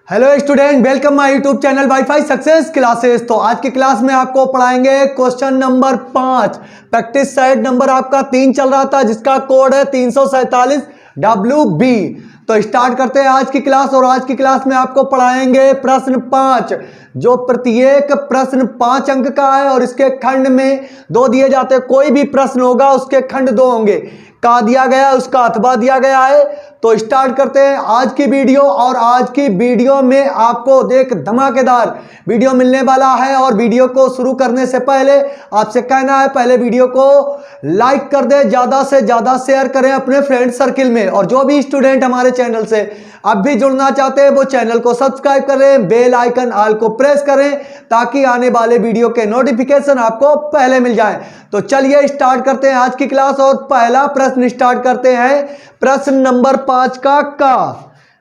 Hello student, welcome my YouTube channel wifi success classes. तो आज की क्लास में आपको पढ़ाएंगे question number 5। Practice set number आपका 3 चल रहा था, जिसका कोड है 347WB। तो स्टार्ट करते हैं आज की क्लास। और आज की क्लास में आपको पढ़ाएंगे प्रश्न 5, जो प्रत्येक प्रश्न 5 अंक का है और इसके खंड में 2 दिए जाते हैं। कोई भी प्रश्न होगा उसके खंड 2 होंगे। का दिया गया है उसका अथवा दिया गया है। तो स्टार्ट करते हैं आज की वीडियो। और आज की वीडियो में आपको एक धमाकेदार वीडियो मिलने वाला है। और वीडियो को शुरू करने से पहले आपसे कहना है, पहले वीडियो को लाइक कर दें, ज्यादा से ज्यादा शेयर करें अपने फ्रेंड सर्किल में। और जो भी स्टूडेंट हमारे चैनल से अब भी जुड़ना चाहते हैं वो चैनल को सब्सक्राइब करें, बेल आइकन ऑल को प्रेस करें, ताकि आने वाले वीडियो के नोटिफिकेशन आपको पहले मिल जाए। तो चलिए स्टार्ट करते हैं आज की क्लास। और पहला प्रश्न स्टार्ट करते हैं प्रश्न नंबर 5 का।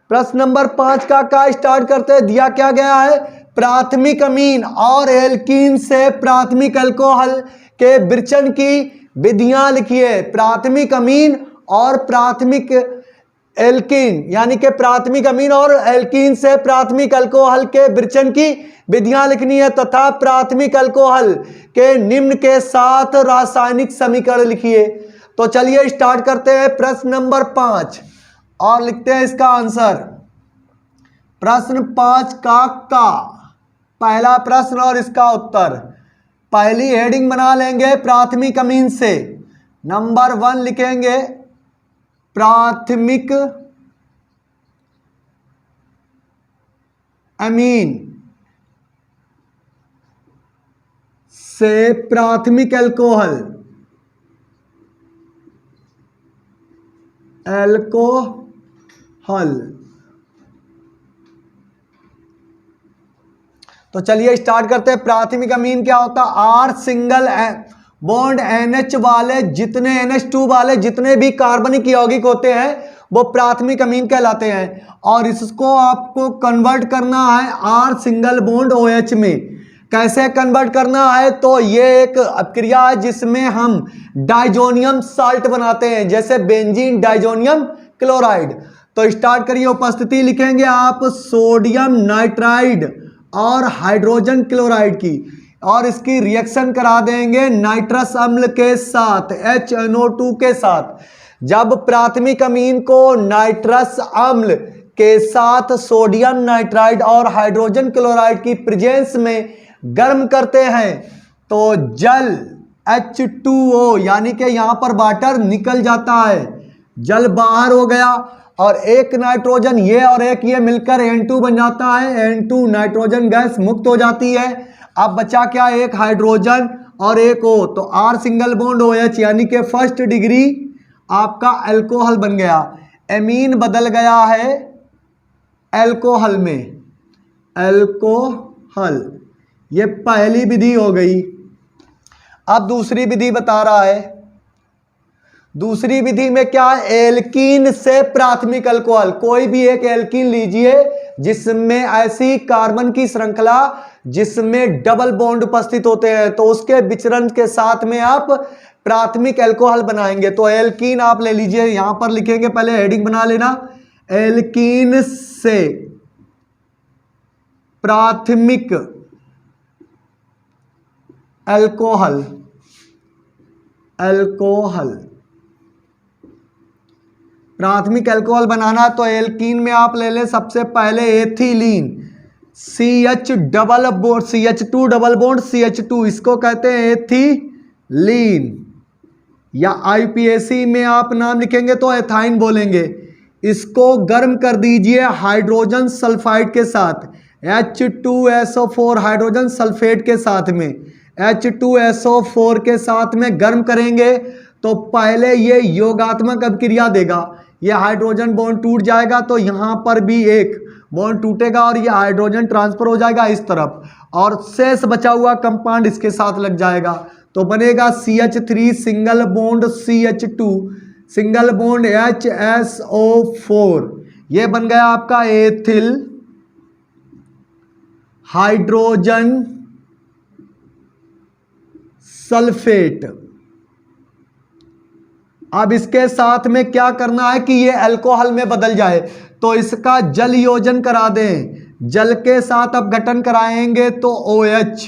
प्रश्न नंबर 5 का स्टार्ट करते हैं। दिया क्या गया है? प्राथमिक अमीन और एल्कीन से प्राथमिक अल्कोहल के विरचन की विधियां लिखिए। प्राथमिक अमीन और प्राथमिक एल्कीन, यानी कि प्राथमिक अमीन और एल्कीन से प्राथमिक अल्कोहल के विरचन की विधियां लिखनी है, तथा प्राथमिक अल्कोहल के निम्न के 7 रासायनिक समीकरण लिखिए। तो चलिए स्टार्ट करते हैं प्रश्न नंबर 5 और लिखते हैं इसका आंसर। प्रश्न 5 का पहला प्रश्न और इसका उत्तर। पहली हेडिंग बना लेंगे प्राथमिक अमीन से। नंबर 1 लिखेंगे प्राथमिक अमीन से प्राथमिक अल्कोहल तो चलिए स्टार्ट करते हैं। प्राथमिक अमीन क्या होता है? आर सिंगल बॉन्ड NH वाले जितने NH2 वाले जितने भी कार्बनिक यौगिक होते हैं वो प्राथमिक अमीन कहलाते हैं। और इसको आपको कन्वर्ट करना है R सिंगल बॉन्ड OH में। कैसे कन्वर्ट करना है? तो ये एक क्रिया है जिसमें हम डाइजोनियम साल्ट बनाते हैं, जैसे बेंजीन डाइजोनियम क्लोराइड। तो स्टार्ट करिए। उपस्थिति लिखेंगे आप सोडियम नाइट्राइड और हाइड्रोजन क्लोराइड की, और इसकी रिएक्शन करा देंगे नाइट्रस अम्ल के साथ, HNO2 के साथ। जब प्राथमिक अमीन को नाइट्रस अम्ल के साथ सोडियम नाइट्राइड और हाइड्रोजन क्लोराइड की प्रेजेंस में गर्म करते हैं तो जल H2O, यानी कि यहां पर वाटर निकल जाता है, जल बाहर हो गया, और एक नाइट्रोजन ये और एक ये मिलकर N2 बन जाता है। N2 नाइट्रोजन गैस मुक्त हो जाती है। अब बचा क्या? एक हाइड्रोजन और एक O। तो R सिंगल बॉन्ड OH, यानी कि फर्स्ट डिग्री आपका अल्कोहल बन गया। एमीन बदल गया है अल्कोहल में, अल्कोहल। ये पहली विधि हो गई। अब दूसरी विधि बता रहा है। दूसरी विधि में क्या है? एल्कीन से प्राथमिक अल्कोहल। कोई भी एक एल्कीन लीजिए जिसमें ऐसी कार्बन की श्रृंखला जिसमें डबल बॉन्ड उपस्थित होते हैं, तो उसके विचरण के साथ में आप प्राथमिक अल्कोहल बनाएंगे। तो एल्कीन आप ले लीजिए, यहां पर लिखेंगे, पहले हेडिंग बना लेना, एल्कीन से प्राथमिक अल्कोहल, प्राथमिक अल्कोहल बनाना। तो एल्कीन में आप ले लें सबसे पहले ethylene, CH double bond, CH2 double bond CH2, इसको कहते हैं एथिलीन। या IPAC में आप नाम लिखेंगे तो एथाइन बोलेंगे। इसको गर्म कर दीजिए हाइड्रोजन सल्फाइड के साथ, H2SO4, हाइड्रोजन सल्फेट के साथ में, H2SO4 के साथ में गर्म करेंगे तो पहले ये योगात्मक अभिक्रिया देगा। ये हाइड्रोजन बॉन्ड टूट जाएगा तो यहां पर भी एक बॉन्ड टूटेगा और ये हाइड्रोजन ट्रांसफर हो जाएगा इस तरफ, और शेष बचा हुआ कंपाउंड इसके साथ लग जाएगा। तो बनेगा CH3 single bond CH2 single bond HSO4। ये बन गया आपका एथिल हाइड्रोजन सल्फेट। अब इसके साथ में क्या करना है कि ये अल्कोहल में बदल जाए, तो इसका जल योजन करा दें। जल के साथ अब गठन कराएंगे तो OH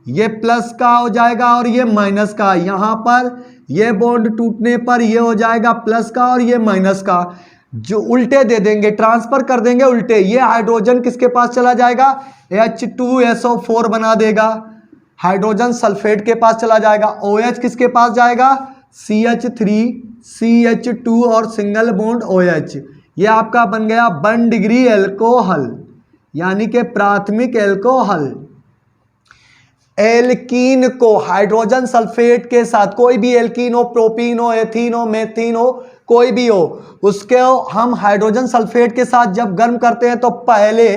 ये प्लस का हो जाएगा और ये माइनस का। यहाँ पर ये बॉन्ड टूटने पर ये हो जाएगा प्लस का और ये माइनस का, जो उल्टे दे देंगे, ट्रांसफर कर देंगे उल्टे। ये हाइड्रोजन किसके पास चला जाएगा, H2SO4 बना देगा, हाइड्रोजन सल्फेट के पास चला जाएगा। OH किसके पास जाएगा, CH3CH2 और सिंगल बॉन्ड OH। ये आपका बन गया 1 डिग्री एल्कोहल, यानी कि प्राथमिक एल्कोहल। एल्कीन को हाइड्रोजन सल्फेट के साथ, कोई भी एल्कीन हो, प्रोपीन हो, एथीन हो, मेथीन हो, कोई भी हो, उसके हम हाइड्रोजन सल्फेट के साथ जब गर्म करते हैं तो पहले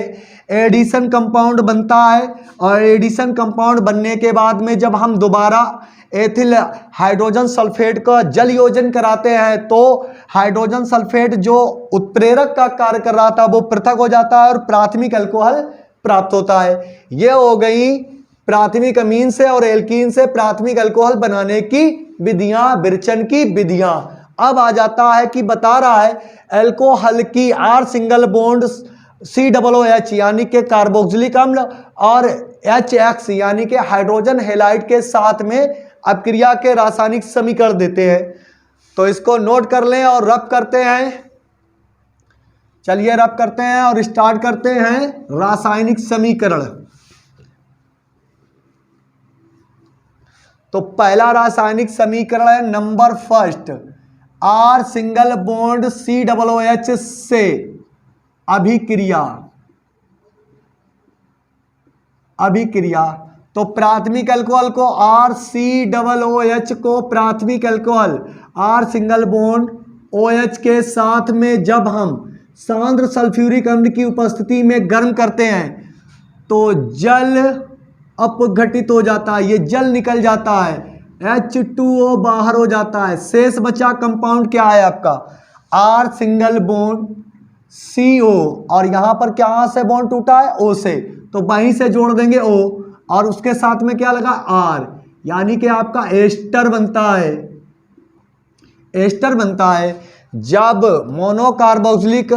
एडिशन कंपाउंड बनता है, और एडिशन कंपाउंड बनने के बाद में जब हम दोबारा एथिल हाइड्रोजन सल्फेट का जल योजन कराते हैं तो हाइड्रोजन सल्फेट जो उत्प्रेरक का कार्य कर रहा था वो पृथक हो जाता है और प्राथमिक अल्कोहल प्राप्त होता है। ये हो गई प्राथमिक अमीन से और एल्कीन से प्राथमिक अल्कोहल बनाने की विधियां, विरचन की विधियां। अब आ जाता है कि बता रहा है अल्कोहल की R सिंगल बॉन्ड COOH यानी कि कार्बोक्सिलिक अम्ल और HX यानी कि हाइड्रोजन हैलाइड के साथ में अपक्रिया के रासायनिक समीकरण देते हैं। तो इसको नोट कर लें और रब करते हैं। चलिए रब करते हैं और स्टार्ट करते हैं रासायनिक समीकरण। तो पहला रासायनिक समीकरण है number first, R single bond COOH से अभिक्रिया। तो प्राथमिक अल्कोहल को RCOOH को प्राथमिक alcohol R single bond OH के साथ में जब हम सांद्र सल्फ्यूरिक अम्ल की उपस्थिति में गर्म करते हैं तो जल अपघटित हो जाता है, ये जल निकल जाता है, H2O बाहर हो जाता है। शेष बचा कंपाउंड क्या है आपका R सिंगल बॉन्ड CO, और यहां पर क्या से बॉन्ड टूटा है O से, तो वहीं से जोड़ देंगे O और उसके साथ में क्या लगा R, यानी कि आपका एस्टर बनता है। एस्टर बनता है जब मोनोकार्बोक्सिलिक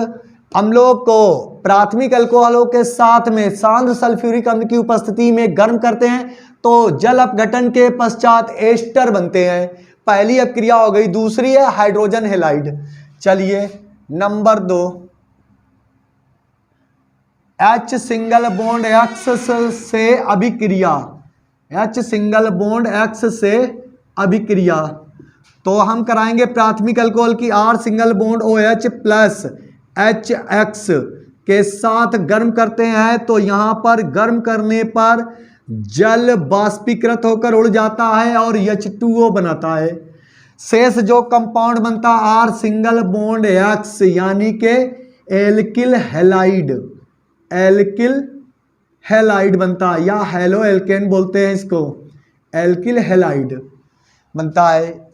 अम्लों को प्राथमिक अल्कोहलों के साथ में सांद्र सल्फ्यूरिक अम्ल की उपस्थिति में गर्म करते हैं तो जल अपघटन के पश्चात एस्टर बनते हैं। पहली अपक्रिया हो गई। दूसरी है हाइड्रोजन हैलाइड। चलिए number 2, H single bond X से अभिक्रिया, H सिंगल बॉन्ड X से अभिक्रिया। तो हम कराएंगे प्राथमिक अल्कोहल की R single bond OH plus HX के साथ गर्म करते हैं तो यहां पर गर्म करने पर जल बाष्पीकृत होकर उड़ जाता है और H2O बनाता है। शेष जो कंपाउंड बनता है R सिंगल बॉन्ड X यानी कि एल्किल हैलाइड, एल्किल हैलाइड बनता है, या हेलो एल्केन बोलते हैं इसको, एल्किल हैलाइड बनता है।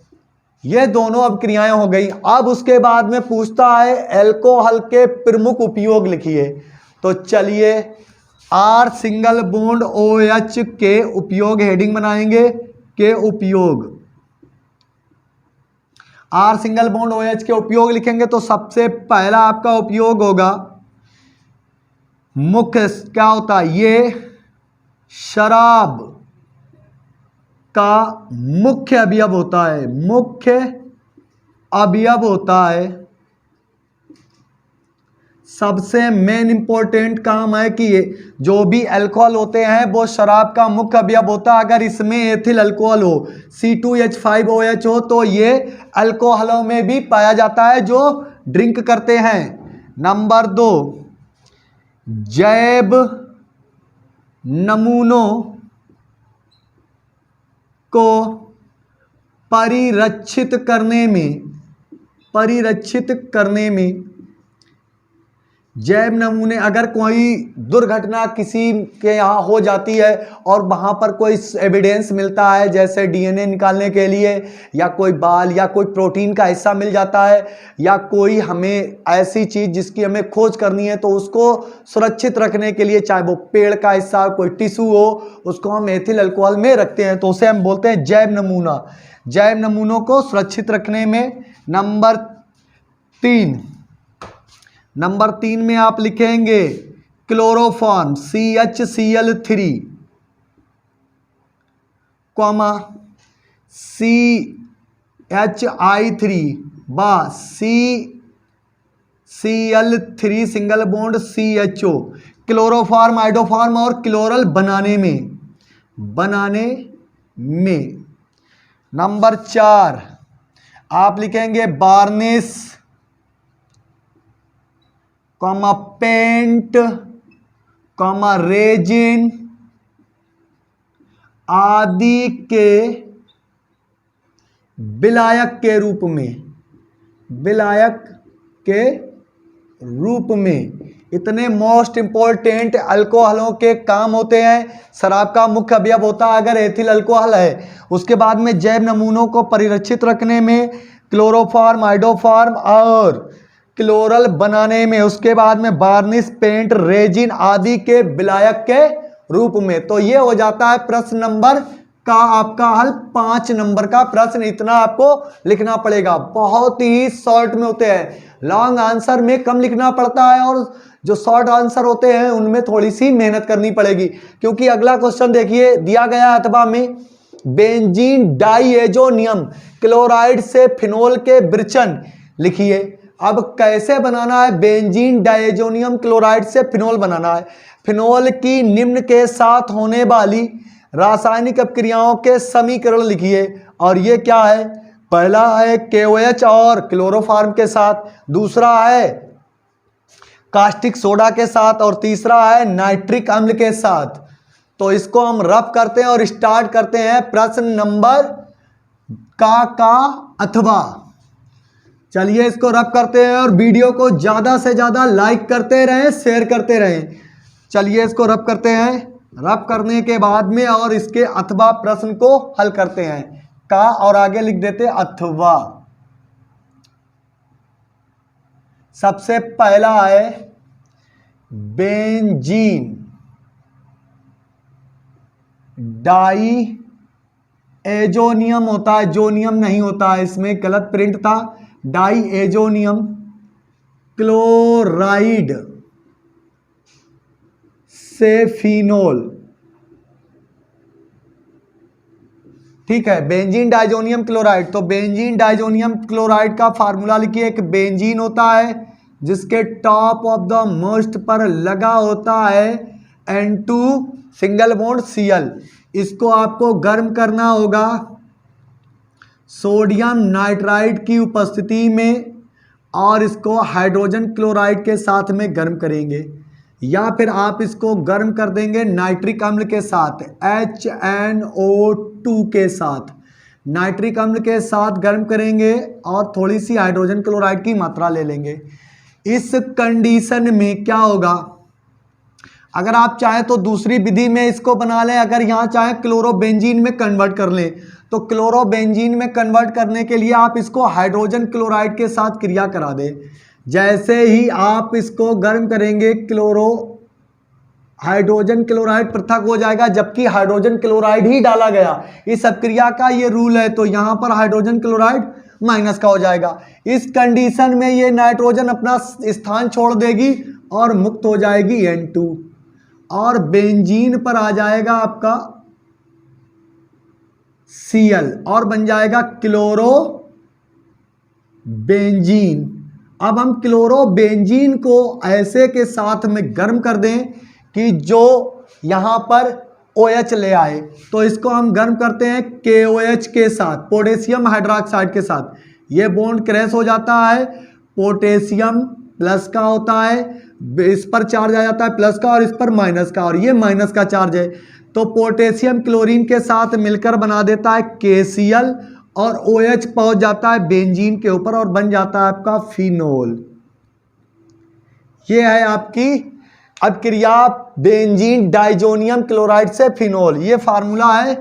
ये दोनों अपक्रियाएं हो गई। अब उसके बाद में पूछता है एल्कोहल के प्रमुख उपयोग लिखिए। तो चलिए R सिंगल बॉन्ड OH के उपयोग हेडिंग बनाएंगे, के उपयोग, R सिंगल बॉन्ड OH के उपयोग लिखेंगे तो सबसे पहला आपका उपयोग होगा मुख्य, क्या होता है, ये शराब का मुख्य अवयव होता है, मुख्य अवयव होता है। सबसे मेन इंपॉर्टेंट काम है कि जो भी अल्कोहल होते हैं वो शराब का मुख्य अवयव होता है। अगर इसमें एथिल अल्कोहल हो, C2H5OH हो, तो ये अल्कोहलों में भी पाया जाता है जो ड्रिंक करते हैं। नंबर 2, जैव नमूनों को परिरक्षित करने में जैव नमूने, अगर कोई दुर्घटना किसी के यहाँ हो जाती है और वहाँ पर कोई एविडेंस मिलता है, जैसे DNA निकालने के लिए, या कोई बाल या कोई प्रोटीन का हिस्सा मिल जाता है, या कोई हमें ऐसी चीज़ जिसकी हमें खोज करनी है, तो उसको सुरक्षित रखने के लिए, चाहे वो पेड़ का हिस्सा, कोई टिश्यू हो, उसको हम एथिल अल्कोहल में रखते हैं, तो उसे हम बोलते हैं जैव नमूना। जैव नमूनों को सुरक्षित रखने में। नंबर 3 में आप लिखेंगे क्लोरोफॉर्म CHCl3 कॉमा CHI3 बा CCl3 single bond CHO, chloroform, iodoform और क्लोरल बनाने में। नंबर 4 आप लिखेंगे varnish, comma paint, comma resin आदि के विलायक के रूप में इतने मोस्ट इंपॉर्टेंट अल्कोहलों के काम होते हैं। शराब का मुख्य अवयव होता है अगर एथिल अल्कोहल है। उसके बाद में जैव नमूनों को परिरक्षित रखने में, क्लोरोफॉर्म, आइडोफॉर्म और क्लोरल बनाने में, उसके बाद में वार्निश, पेंट, रेजिन आदि के विलायक के रूप में। तो ये हो जाता है प्रश्न नंबर का आपका हल। 5 नंबर का प्रश्न इतना आपको लिखना पड़ेगा। बहुत ही शॉर्ट में होते हैं, लॉन्ग आंसर में कम लिखना पड़ता है और जो शॉर्ट आंसर होते हैं उनमें थोड़ी सी मेहनत करनी पड़ेगी। क्योंकि अगला क्वेश्चन देखिए दिया गया है अथवा में, बेंजीन डाइएजोनियम क्लोराइड से फिनोल के विरचन लिखिए। अब कैसे बनाना है? बेंजीन डाइएजोनियम क्लोराइड से फिनोल बनाना है। फिनोल की निम्न के साथ होने वाली रासायनिक अपक्रियाओं के समीकरण लिखिए। और ये क्या है? पहला है KOH और क्लोरोफॉर्म के साथ, दूसरा है कास्टिक सोडा के साथ और तीसरा है नाइट्रिक अम्ल के साथ। तो इसको हम रफ करते हैं और स्टार्ट करते हैं प्रश्न नंबर का अथवा। चलिए इसको रफ करते हैं और वीडियो को ज़्यादा से ज़्यादा लाइक करते रहें, शेयर करते रहें। चलिए इसको रफ करते हैं। रफ करने के बाद में और इसके अथवा प्रश्न को हल करते हैं। का और आगे लिख देते अथवा। सबसे पहला है बेंजीन डाई एजोनियम होता है, जोनियम नहीं होता है, इसमें गलत प्रिंट था। डाई एजोनियम क्लोराइड से फिनोल, ठीक है। बेंजीन डाइजोनियम क्लोराइड, तो बेंजीन डाइजोनियम क्लोराइड का फार्मूला लिखिए। एक बेंजीन होता है जिसके टॉप ऑफ द मोस्ट पर लगा होता है N2 सिंगल बॉन्ड Cl। इसको आपको गर्म करना होगा सोडियम नाइट्राइड की उपस्थिति में और इसको हाइड्रोजन क्लोराइड के साथ में गर्म करेंगे, या फिर आप इसको गर्म कर देंगे नाइट्रिक अम्ल के साथ HNO2 के साथ। नाइट्रिक अम्ल के साथ गर्म करेंगे और थोड़ी सी हाइड्रोजन क्लोराइड की मात्रा ले लेंगे। इस कंडीशन में क्या होगा? अगर आप चाहें तो दूसरी विधि में इसको बना लें, अगर यहाँ चाहें क्लोरोबेंजीन में कन्वर्ट कर लें तो क्लोरोबेंजीन में कन्वर्ट करने के लिए आप इसको हाइड्रोजन क्लोराइड के साथ क्रिया करा दें। जैसे ही आप इसको गर्म करेंगे हाइड्रोजन क्लोराइड पृथक हो जाएगा, जबकि हाइड्रोजन क्लोराइड ही डाला गया। इस अपक्रिया का ये रूल है, तो यहाँ पर हाइड्रोजन क्लोराइड माइनस का हो जाएगा। इस कंडीशन में ये नाइट्रोजन अपना स्थान छोड़ देगी और मुक्त हो जाएगी N2 और बेंजीन पर आ जाएगा आपका Cl और बन जाएगा क्लोरोबेंजीन। अब हम क्लोरोबेंजीन को ऐसे के साथ में गर्म कर दें कि जो यहां पर OH ले आए, तो इसको हम गर्म करते हैं KOH के साथ, पोटेशियम हाइड्रोक्साइड के साथ। ये बॉन्ड क्रैश हो जाता है, पोटेशियम प्लस का होता है, इस पर चार्ज आ जाता है प्लस का और इस पर माइनस का, और ये माइनस का चार्ज है। तो पोटेशियम क्लोरीन के साथ मिलकर बना देता है KCl और OH पहुंच जाता है बेंजीन के ऊपर और बन जाता है आपका फिनोल। ये है आपकी अपक्रिया बेंजीन डाइजोनियम क्लोराइड से फिनोल। ये फार्मूला है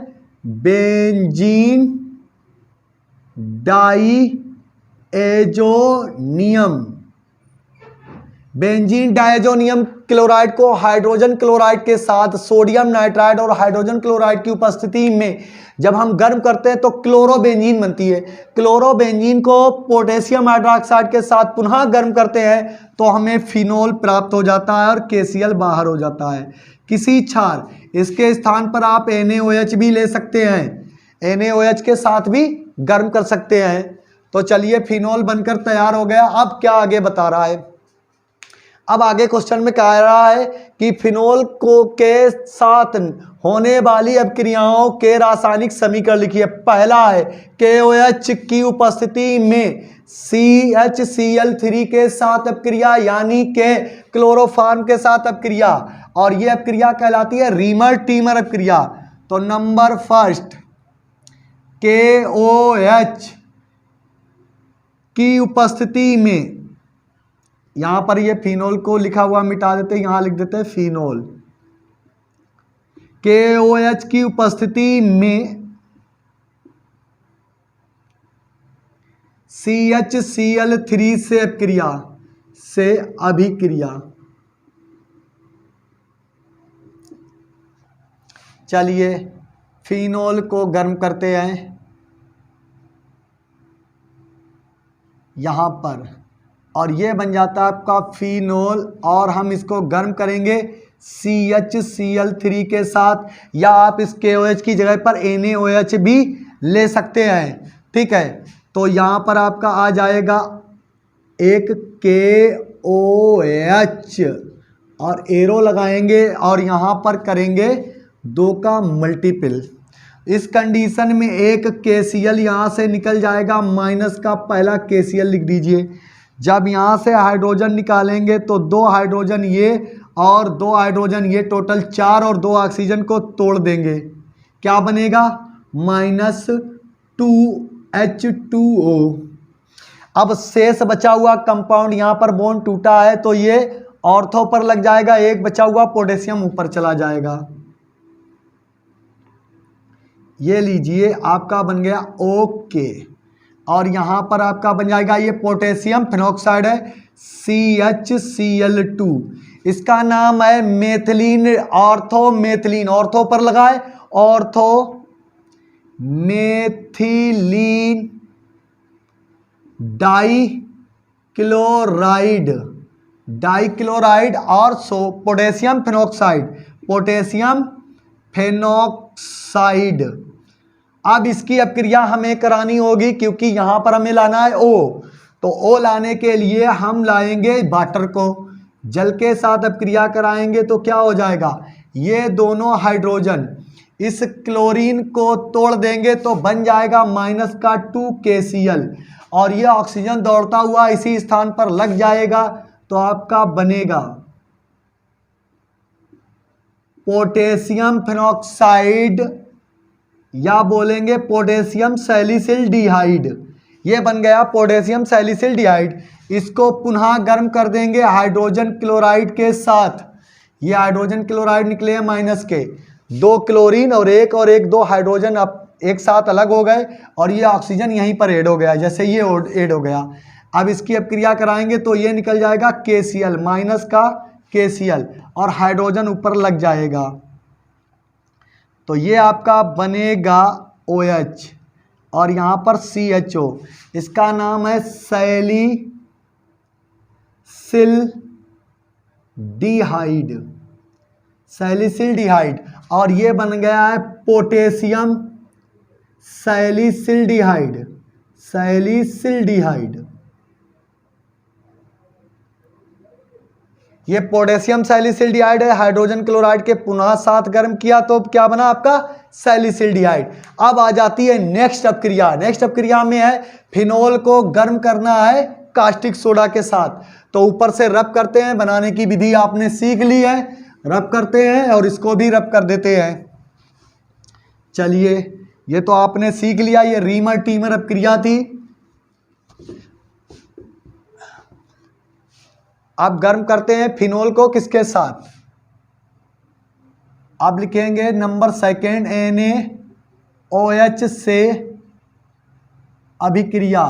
benzene diazonium benzene diazonium chloride को हाइड्रोजन क्लोराइड के साथ सोडियम नाइट्राइड और हाइड्रोजन क्लोराइड की उपस्थिति में जब हम गर्म करते हैं तो क्लोरोबेंजीन बनती है। क्लोरोबेंजीन को पोटेशियम हाइड्रोक्साइड के साथ पुनः गर्म करते हैं तो हमें फिनोल प्राप्त हो जाता है और KCl बाहर हो जाता है। किसी क्षार, इसके स्थान पर आप NaOH भी ले सकते हैं, NaOH के साथ भी गर्म कर सकते हैं। तो चलिए फिनोल बनकर तैयार हो गया। अब क्या आगे बता रहा है, अब आगे क्वेश्चन में कह रहा है कि फिनोल को के साथ होने वाली अपक्रियाओं के रासायनिक समीकरण लिखिए। पहला है KOH की उपस्थिति में CHCl3 के साथ अपक्रिया यानी के क्लोरोफॉर्म के साथ अपक्रिया, और यह अपक्रिया कहलाती है रीमर टीमर अपक्रिया। तो नंबर फर्स्ट KOH की उपस्थिति में, यहां पर ये फिनोल को लिखा हुआ मिटा देते, यहां लिख देते हैं फिनोल। KOH की उपस्थिति में CHCl3 से अपक्रिया से अभिक्रिया। चलिए फिनोल को गर्म करते हैं यहां पर, और ये बन जाता है आपका फिनोल, और हम इसको गर्म करेंगे CHCl3 के साथ, या आप इस KOH की जगह पर NaOH भी ले सकते हैं। ठीक है, तो यहाँ पर आपका आ जाएगा एक KOH और एरो लगाएंगे और यहाँ पर करेंगे 2 का मल्टीपल। इस कंडीशन में एक KCl यहाँ से निकल जाएगा, माइनस का पहला KCl लिख दीजिए। जब यहाँ से हाइड्रोजन निकालेंगे तो 2 हाइड्रोजन ये और 2 हाइड्रोजन ये, टोटल 4, और 2 ऑक्सीजन को तोड़ देंगे, क्या बनेगा -2H2O। अब शेष बचा हुआ कंपाउंड, यहाँ पर बॉन्ड टूटा है तो ये ऑर्थो पर लग जाएगा, एक बचा हुआ पोटेशियम ऊपर चला जाएगा। ये लीजिए आपका बन गया ओके, और यहाँ पर आपका बन जाएगा ये पोटेशियम फिनॉक्साइड है CHCl2, इसका नाम है मेथिलीन, ऑर्थो मेथिलीन, ऑर्थो पर लगाए, ऑर्थो मेथिलीन डाइक्लोराइड, डाइक्लोराइड और पोटेशियम फिनॉक्साइड, पोटेशियम फिनॉक्साइड। अब इसकी अपक्रिया हमें करानी होगी क्योंकि यहां पर हमें लाना है O, तो O लाने के लिए हम लाएंगे वाटर को, जल के साथ अपक्रिया कराएंगे तो क्या हो जाएगा, ये दोनों हाइड्रोजन इस क्लोरीन को तोड़ देंगे तो बन जाएगा माइनस का 2 KCl, और ये ऑक्सीजन दौड़ता हुआ इसी स्थान पर लग जाएगा तो आपका बनेगा पोटेशियम फिनॉक्साइड, या बोलेंगे पोटेशियम सैलिसिलडिहाइड। ये बन गया पोटेशियम सैलिसिलडिहाइड। इसको पुनः गर्म कर देंगे हाइड्रोजन क्लोराइड के साथ। ये हाइड्रोजन क्लोराइड निकले हैं माइनस के, 2 क्लोरीन और एक 2 हाइड्रोजन अब एक साथ अलग हो गए, और ये ऑक्सीजन यहीं पर ऐड हो गया, जैसे ये ऐड हो गया। अब इसकी अपक्रिया कराएंगे तो ये निकल जाएगा KCl, माइनस का KCl, और हाइड्रोजन ऊपर लग जाएगा, तो ये आपका बनेगा OH, और यहाँ पर CHO, इसका नाम है सैलिसिलडिहाइड, सैलिसिलडिहाइड, और ये बन गया है पोटेशियम सैलिसिलडिहाइड, सैलिसिलडिहाइड। ये पोटेशियम सैलिसिलडिहाइड है, हाइड्रोजन क्लोराइड के पुनः साथ गर्म किया तो क्या बना आपका सैलिसिलडिहाइड। अब आ जाती है नेक्स्ट अपक्रिया। नेक्स्ट अपक्रिया में है फिनोल को गर्म करना है कास्टिक सोडा के साथ, तो ऊपर से रब करते हैं, बनाने की विधि आपने सीख ली है, रब करते हैं और इसको भी रब कर देते हैं। चलिए ये तो आपने सीख लिया, ये रीमर टीमर अपक्रिया थी। अब गर्म करते हैं फिनोल को किसके साथ, आप लिखेंगे नंबर सेकेंड NaOH से अभिक्रिया,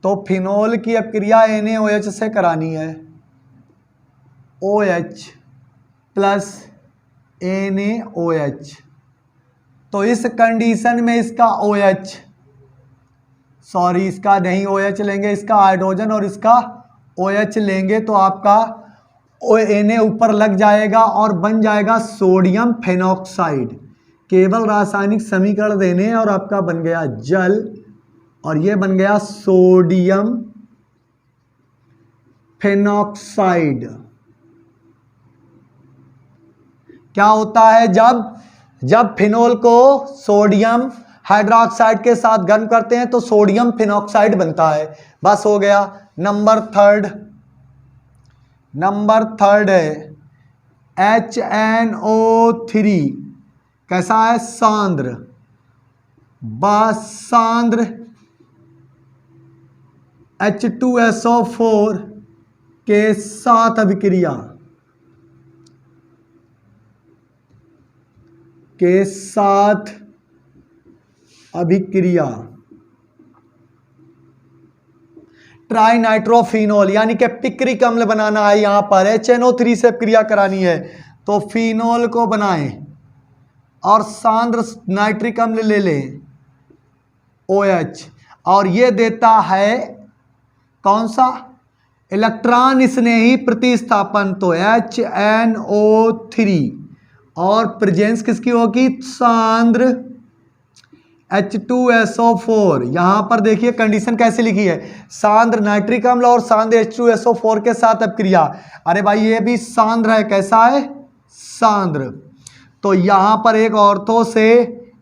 तो फिनोल की अब क्रिया NaOH से करानी है, OH प्लस NaOH। तो इस कंडीशन में इसका OH, सॉरी इसका नहीं OH लेंगे, इसका हाइड्रोजन और इसका OH लेंगे तो आपका Na ऊपर लग जाएगा और बन जाएगा सोडियम फेनॉक्साइड। केवल रासायनिक समीकरण देने हैं और आपका बन गया जल, और ये बन गया सोडियम फेनॉक्साइड। क्या होता है जब फिनोल को सोडियम हाइड्रोक्साइड के साथ गर्म करते हैं तो सोडियम फेनॉक्साइड बनता है। बस हो गया। नंबर थर्ड है HNO3। कैसा है? सांद्र, सांद्र H2SO4 के साथ अभिक्रिया ट्राई नाइट्रोफिनोल यानी कि पिक्रिक अम्ल बनाना है। यहां पर HNO3 से क्रिया करानी है तो फिनोल को बनाएं और सांद्र नाइट्रिक अम्ल ले लें OH, और ये देता है कौन सा? इलेक्ट्रॉन स्नेही प्रतिस्थापन। तो HNO3 और प्रेजेंस किसकी होगी? सांद्र H2SO4। यहां पर देखिए कंडीशन कैसे लिखी है, सांद्र नाइट्रिक अम्ल और सांद्र H2SO4 के साथ अपक्रिया। अरे भाई ये भी सांद्र है। कैसा है? सांद्र। तो यहां पर एक ऑर्थो से,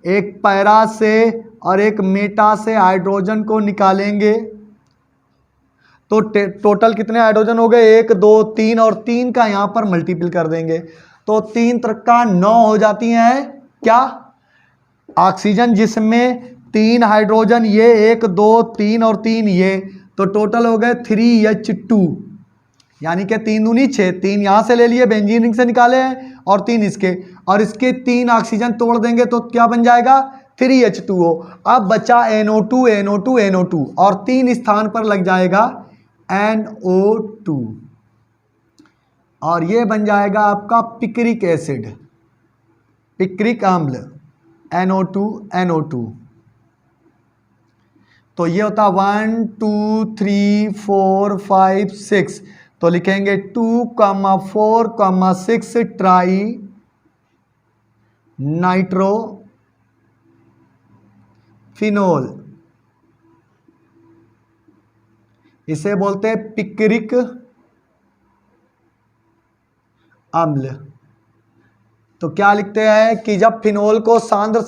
एक पैरा से और एक मेटा से हाइड्रोजन को निकालेंगे तो टोटल कितने हाइड्रोजन हो गए? 1 2 3 और 3 का यहां पर मल्टीपल कर देंगे तो 3 त्रिका 9 हो जाती हैं। क्या? ऑक्सीजन, जिसमें 3 हाइड्रोजन, ये 1 2 3 और 3 ये, तो टोटल हो गए 3H2 यानी कि 3 दूनी 6। 3 यहाँ से ले लिए, बेंजीन रिंग से निकाले हैं, और 3 इसके, और इसके 3 ऑक्सीजन तोड़ देंगे तो क्या बन जाएगा? 3H2O। अब बचा NO2 NO2 NO2 और 3 स्थान पर लग जाएगा NO2 और ये बन जाएगा आपका पिक्रिक एसिड, पिक्रिक अम्ल NO2 NO2। तो ये होता 1 2 3 4 5 6, तो लिखेंगे 2, 4, 6 ट्राई नाइट्रोफिनोल। इसे बोलते हैं पिक्रिक अम्ल। तो क्या लिखते हैं कि जब फिनोल को सांद्र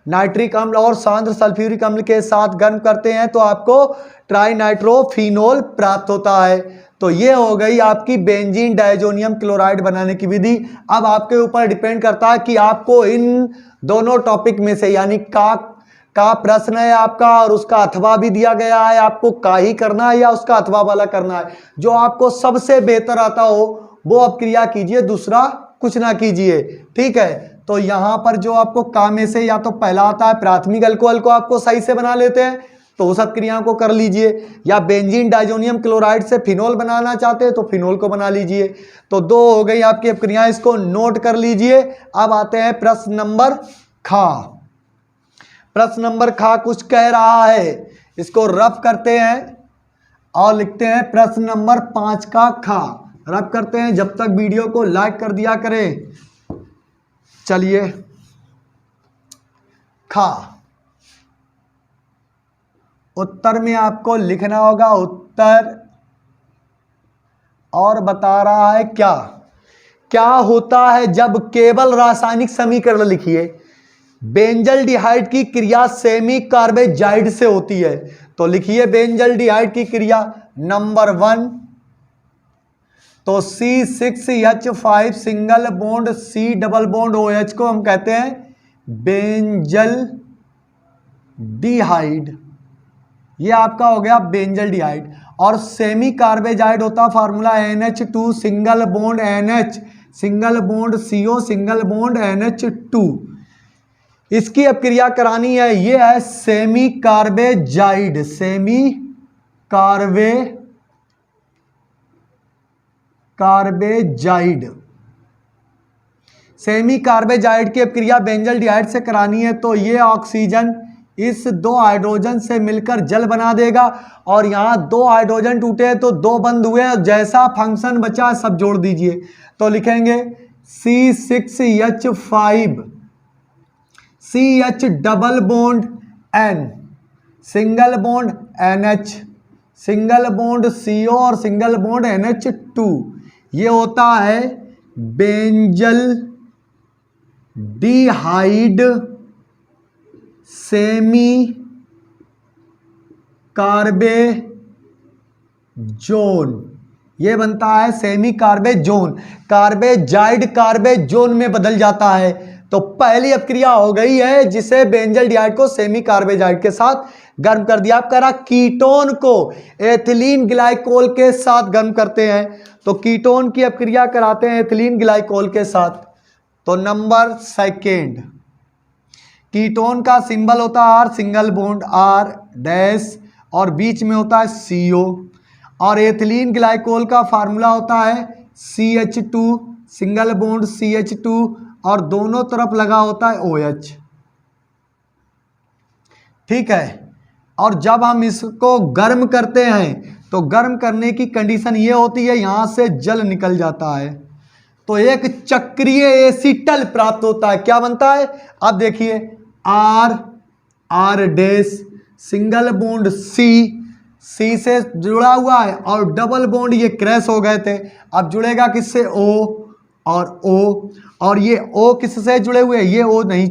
नाइट्रिक अम्ल और सांद्र सल्फ्यूरिक अम्ल के साथ गर्म करते हैं तो आपको ट्राई नाइट्रोफिनोल प्राप्त होता है। तो ये हो गई आपकी बेंजीन डायजोनियम क्लोराइड बनाने की विधि। अब आपके ऊपर डिपेंड करता है कि आपको इन दोनों टॉपिक में से, यानी का प्रश्न है आपका और उसका अथवा भी दिया गया है, आपको का ही करना है या उसका अथवा वाला करना है। जो आपको सबसे बेहतर आता हो वो आप क्रिया कीजिए, दूसरा कुछ ना कीजिए, ठीक है। तो यहां पर जो आपको का में से या तो पहला आता है प्राथमिक अल्कोहल को आपको सही से बना लेते हैं तो उस सब क्रियाओं को कर लीजिए, या बेंजीन डाइजोनियम क्लोराइड से फिनोल बनाना चाहते हैं तो फिनोल को बना लीजिए। तो 2 हो गई आपकी अब क्रियाएं, इसको नोट कर लीजिए। अब आते हैं प्रश्न नंबर खा। प्रश्न नंबर खा कुछ कह रहा है, इसको रफ करते हैं और लिखते हैं प्रश्न नंबर 5 का खा। रब करते हैं, जब तक वीडियो को लाइक कर दिया करें। चलिए खा, उत्तर में आपको लिखना होगा उत्तर, और बता रहा है क्या क्या होता है जब केवल रासायनिक समीकरण लिखिए। बेंजल्डिहाइड की क्रिया सेमी कार्बेजाइड से होती है, तो लिखिए बेंजल्डिहाइड की क्रिया नंबर 1, तो C6H5 single bond C double bond OH को हम कहते हैं बेंजल डिहाइड। ये आपका हो गया बेंजल डिहाइड। और सेमी कार्बेजाइड होता formula NH2 single bond NH single bond CO single bond NH2। इसकी अब क्रिया करानी है, ये है semi carbazide, semi carbazide. Semi carbazide की अभिक्रिया बेंजल्डिहाइड से करानी है तो ये ऑक्सीजन इस 2 हाइड्रोजन से मिलकर जल बना देगा और यहाँ 2 हाइड्रोजन टूटे तो 2 बंद हुए, जैसा फंक्शन बचा सब जोड़ दीजिए। तो लिखेंगे C6H5 CH double bond N, single bond NH, single bond CO और सिंगल बॉन्ड NH2। ये होता है बेंजल डिहाइड सेमी कार्बेजोन। ये बनता है सेमी कार्बेजोन। कार्बेजाइड कार्बेजोन में बदल जाता है। तो पहली अपक्रिया हो गई है जिसे बेंजल्डिहाइड को सेमी कार्बेजाइड के साथ गर्म कर दिया। आप करा कीटोन को एथिलीन ग्लाइकोल के साथ गर्म करते हैं तो कीटोन की अपक्रिया कराते हैं एथिलीन ग्लाइकोल के साथ। तो नंबर सेकेंड, कीटोन का सिंबल होता है R, single bond R dash और बीच में होता है CO, और एथिलीन ग्लाइकोल का फार्मूला होता है CH2 सिंगल बॉन्ड CH2 और दोनों तरफ लगा होता है OH। ठीक है, और जब हम इसको गर्म करते हैं तो गर्म करने की कंडीशन ये होती है यहां से जल निकल जाता है तो एक चक्रीय एसीटल प्राप्त होता है। क्या बनता है? अब देखिए R dash single bond C से जुड़ा हुआ है और डबल बॉन्ड ये क्रैश हो गए थे, अब जुड़ेगा किससे? O और O, और ये O किससे जुड़े हुए? ये O नहीं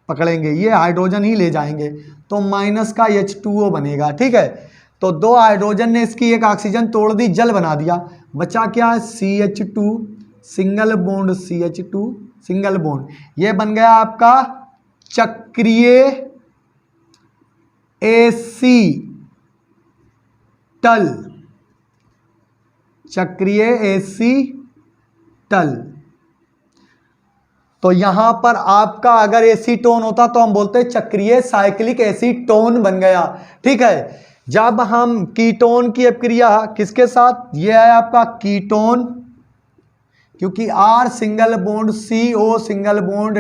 पकड़ेंगे, ये हाइड्रोजन ही ले जाएंगे तो माइनस का H2O बनेगा। ठीक है, तो 2 हाइड्रोजन ने इसकी एक ऑक्सीजन तोड़ दी, जल बना दिया, बचा क्या है? CH2 single bond CH2 single bond, ये बन गया आपका चक्रीय एसीटल। चक्रीय एसीटल। तो यहां पर आपका अगर एसीटोन होता तो हम बोलते चक्रीय साइक्लिक एसीटोन बन गया। ठीक है, जब हम कीटोन की अपक्रिया किसके साथ? ये है आपका कीटोन, क्योंकि R single bond CO single bond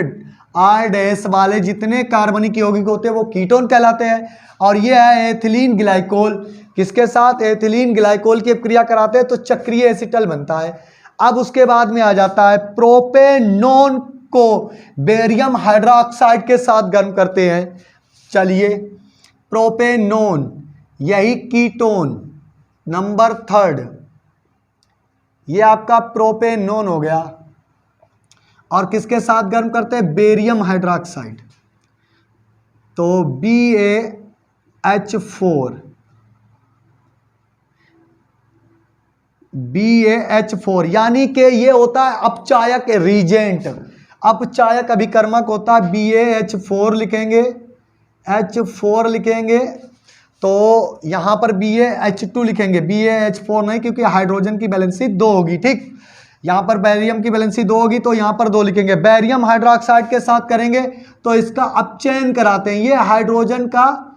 R dash वाले जितने कार्बनिक यौगिक होते हैं वो कीटोन कहलाते हैं। और ये है एथिलीन ग्लाइकोल, किसके साथ? एथिलीन ग्लाइकोल की अपक्रिया कराते हैं तो चक्रीय एसीटल बनता है। अब उसके बाद में आ जाता है प्रोपेनोन को बेरियम हाइड्रोक्साइड के साथ गर्म करते हैं। चलिए, प्रोपेनोन यही कीटोन नंबर थर्ड, ये आपका प्रोपेनोन हो गया, और किसके साथ गर्म करते हैं? Barium hydroxide. तो BaH4 यानी कि ये होता है अपचायक रीजेंट, अपचायक अभिकर्मक होता है। BaH4 लिखेंगे, H4 लिखेंगे तो यहां पर BaH2 लिखेंगे, BaH4 नहीं, क्योंकि हाइड्रोजन की वैलेंसी 2 होगी। ठीक, यहां पर बैरियम की वैलेंसी 2 होगी तो यहां पर 2 लिखेंगे। बैरियम हाइड्रोक्साइड के साथ करेंगे तो इसका अपचयन कराते हैं, ये हाइड्रोजन का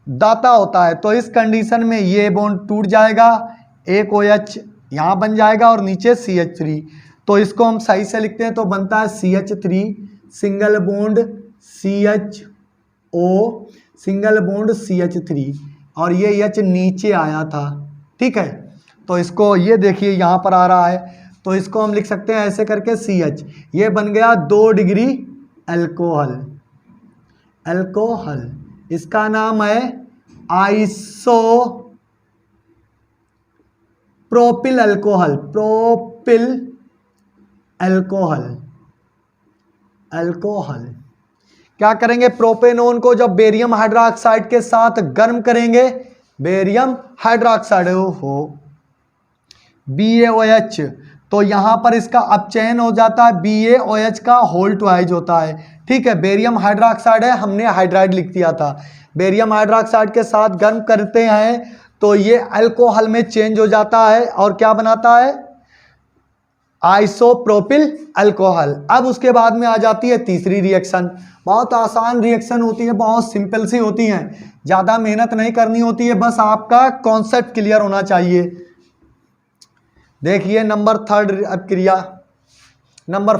दाता होता है। तो इस कंडीशन में ये बॉन्ड टूट जाएगा, एक OH यहां बन जाएगा और नीचे CH3, तो इसको हम सही से लिखते हैं तो बनता है CH3 single bond CHO single bond CH3, और ये H नीचे आया था। ठीक है, तो इसको ये देखिए यहां पर आ रहा है तो इसको हम लिख सकते हैं ऐसे करके CH, ये बन गया 2 डिग्री अल्कोहल। अल्कोहल इसका नाम है iso propyl alcohol, propyl alcohol. Alcohol क्या करेंगे? प्रोपेनोन को जब बेरियम हाइड्रोक्साइड के साथ गर्म करेंगे, बेरियम हाइड्रोक्साइड हो BaOH, तो यहां पर इसका अपचयन हो जाता है, BaOH का होल ट्वाइज होता है। ठीक है, बेरियम हाइड्रोक्साइड है, हमने हाइड्राइड लिख दिया था। बेरियम हाइड्रोक्साइड के साथ गर्म करते हैं तो ये अल्कोहल में चेंज हो जाता है और क्या बनाता है? Isopropyl alcohol. अब उसके बाद में आ जाती है तीसरी रिएक्शन। बहुत आसान रिएक्शन होती है, बहुत सिंपल सी होती हैं, ज़्यादा मेहनत नहीं करनी होती है, बस आपका कॉन्सेप्ट क्लियर होना चाहिए। देखिए नंबर थर्ड क्रिया, नंबर